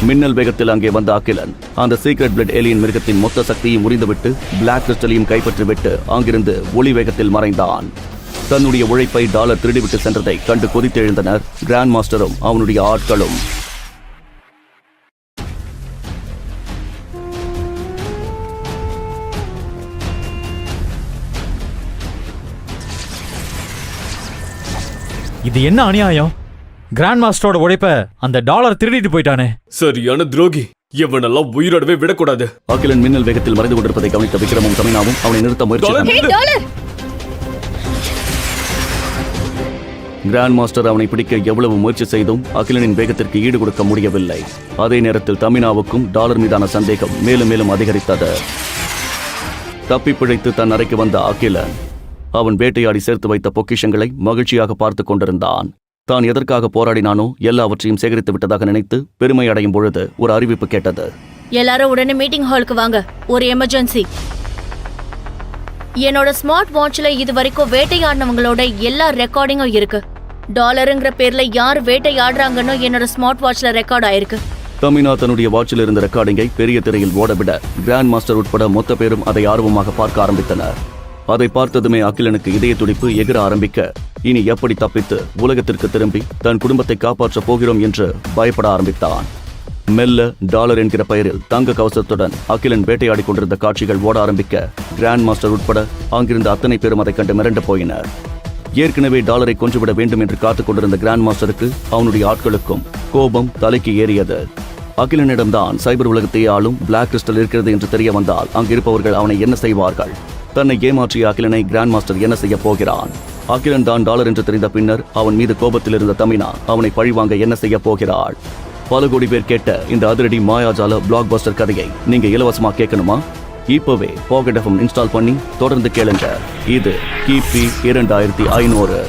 மின்னல் வேகத்தில் அங்கே வந்த அகிலன் அந்த சீக்ரெட் பிளட் ஏலியன் மிருகத்தின் மொத்த சக்தியை முறிந்துவிட்டு பிளாக் கிறிஸ்டலையும் கைப்பற்றிவிட்டு அங்கிருந்து ஒளி வேகத்தில் மறைந்தான். தன்னுடைய உழைப்பை டாலர் திருடிவிட்டு சென்றதை கண்டு கொதித்தெழுந்தனர் கிராண்ட் மாஸ்டரும் அவனுடைய ஆட்களும். இது என்ன அநியாயம்? கிராண்ட் மாஸ்டரோட உழைப்ப அந்த டாலர் திருடிட்டு போயிட்டானே. சரியான துரோகி. இவனெல்லாம் உயிரோடவே விடக்கூடாது. அகிலன் மின்னல் வேகத்தில் மறைந்து கொண்டிருப்பதை கவனித்த விக்ரமும் தமினாவும் அவனை நிறுத்த முயற்சித்தனர். கிராண்ட் மாஸ்டர் அவனை பிடிக்க எவ்வளவு முயற்சி செய்தும் அகிலனின் வேகத்திற்கு ஈடு கொடுக்க முடியவில்லை. அதே நேரத்தில் தமினாவுக்கும் டாலர் மீதான சந்தேகம் மேலும் மேலும் அதிகரித்தது. தப்பி பிழைத்து தன் அறைக்கு வந்த அகிலன் அவன் வேட்டையாடி சேர்த்து வைத்த பொக்கிஷங்களை மகிழ்ச்சியாக பார்த்து கொண்டிருந்தான். தான் எதற்காக போராடினானோ எல்லாவற்றையும் சேகரித்து விட்டதாக நினைத்து பெருமை அடையும் பொழுது ஒரு அறிவிப்பு கேட்டது. எல்லாரும் உடனே மீட்டிங் ஹாலுக்கு வாங்க, ஒரு எமர்ஜென்சி. என்னோட ஸ்மார்ட் வாட்ச்ல இது வரைக்கும் வேட்டையாடினவங்களோட எல்லா ரெக்கார்டிங்கும் இருக்கு. டாலருங்கிற பேர்ல யார் வேட்டையாடுறாங்கன்னு என்னோட ஸ்மார்ட் வாட்ச்ல ரெக்கார்ட் ஆயிருக்கு. தமினா தன்னுடைய வாட்சில் இருந்த ரெக்கார்டிங்கை பெரிய திரையில் ஓடவிட கிராண்ட் மாஸ்டர் உட்பட மொத்த பேரும் அதை ஆர்வமாக பார்க்க ஆரம்பித்தனர். அதை பார்த்ததுமே அகிலனுக்கு இதய துடிப்பு எகிர ஆரம்பிக்க இனி எப்படி தப்பித்து உலகத்திற்கு திரும்பி தன் குடும்பத்தை காப்பாற்றப் போகிறோம் என்று பயப்பட ஆரம்பித்தான். மெல்ல டாலர் என்கிற பெயரில் தங்க கவசத்துடன் அகிலன் வேட்டையாடி கொண்டிருந்த காட்சிகள் ஓட ஆரம்பிக்க கிராண்ட் மாஸ்டர் உட்பட அங்கிருந்த அத்தனை பேரும் அதை கண்டு மிரண்டு போயினர். ஏற்கனவே டாலரை கொன்றுவிட வேண்டும் என்று காத்துக் கொண்டிருந்த கிராண்ட் மாஸ்டருக்கு அவனுடைய ஆட்களுக்கும் கோபம் தலைக்கு ஏறியது. அகிலனிடம்தான் சைபர் உலகத்தையே ஆளும் பிளாக் கிறிஸ்டல் இருக்கிறது என்று தெரிய வந்தால் அங்கிருப்பவர்கள் அவனை என்ன செய்வார்கள்? தன்னை ஏமாற்றிய அகிலனை கிராண்ட் மாஸ்டர் என்ன செய்ய போகிறான்? அகிலன் தான் டாலர் என்று தெரிந்த பின்னர் அவன் மீது கோபத்தில் இருந்த தமினா அவனை பழிவாங்க என்ன செய்ய போகிறாள்? பல கோடி பேர் கேட்ட இந்த அதிரடி மாயாஜால பிளாக் பஸ்டர் கதையை நீங்க இலவசமா கேட்கணுமா? இப்பவே பாக்கெட் எஃப்எம் இன்ஸ்டால் பண்ணி தொடர்ந்து கேளுங்க. இது கிபி 2500.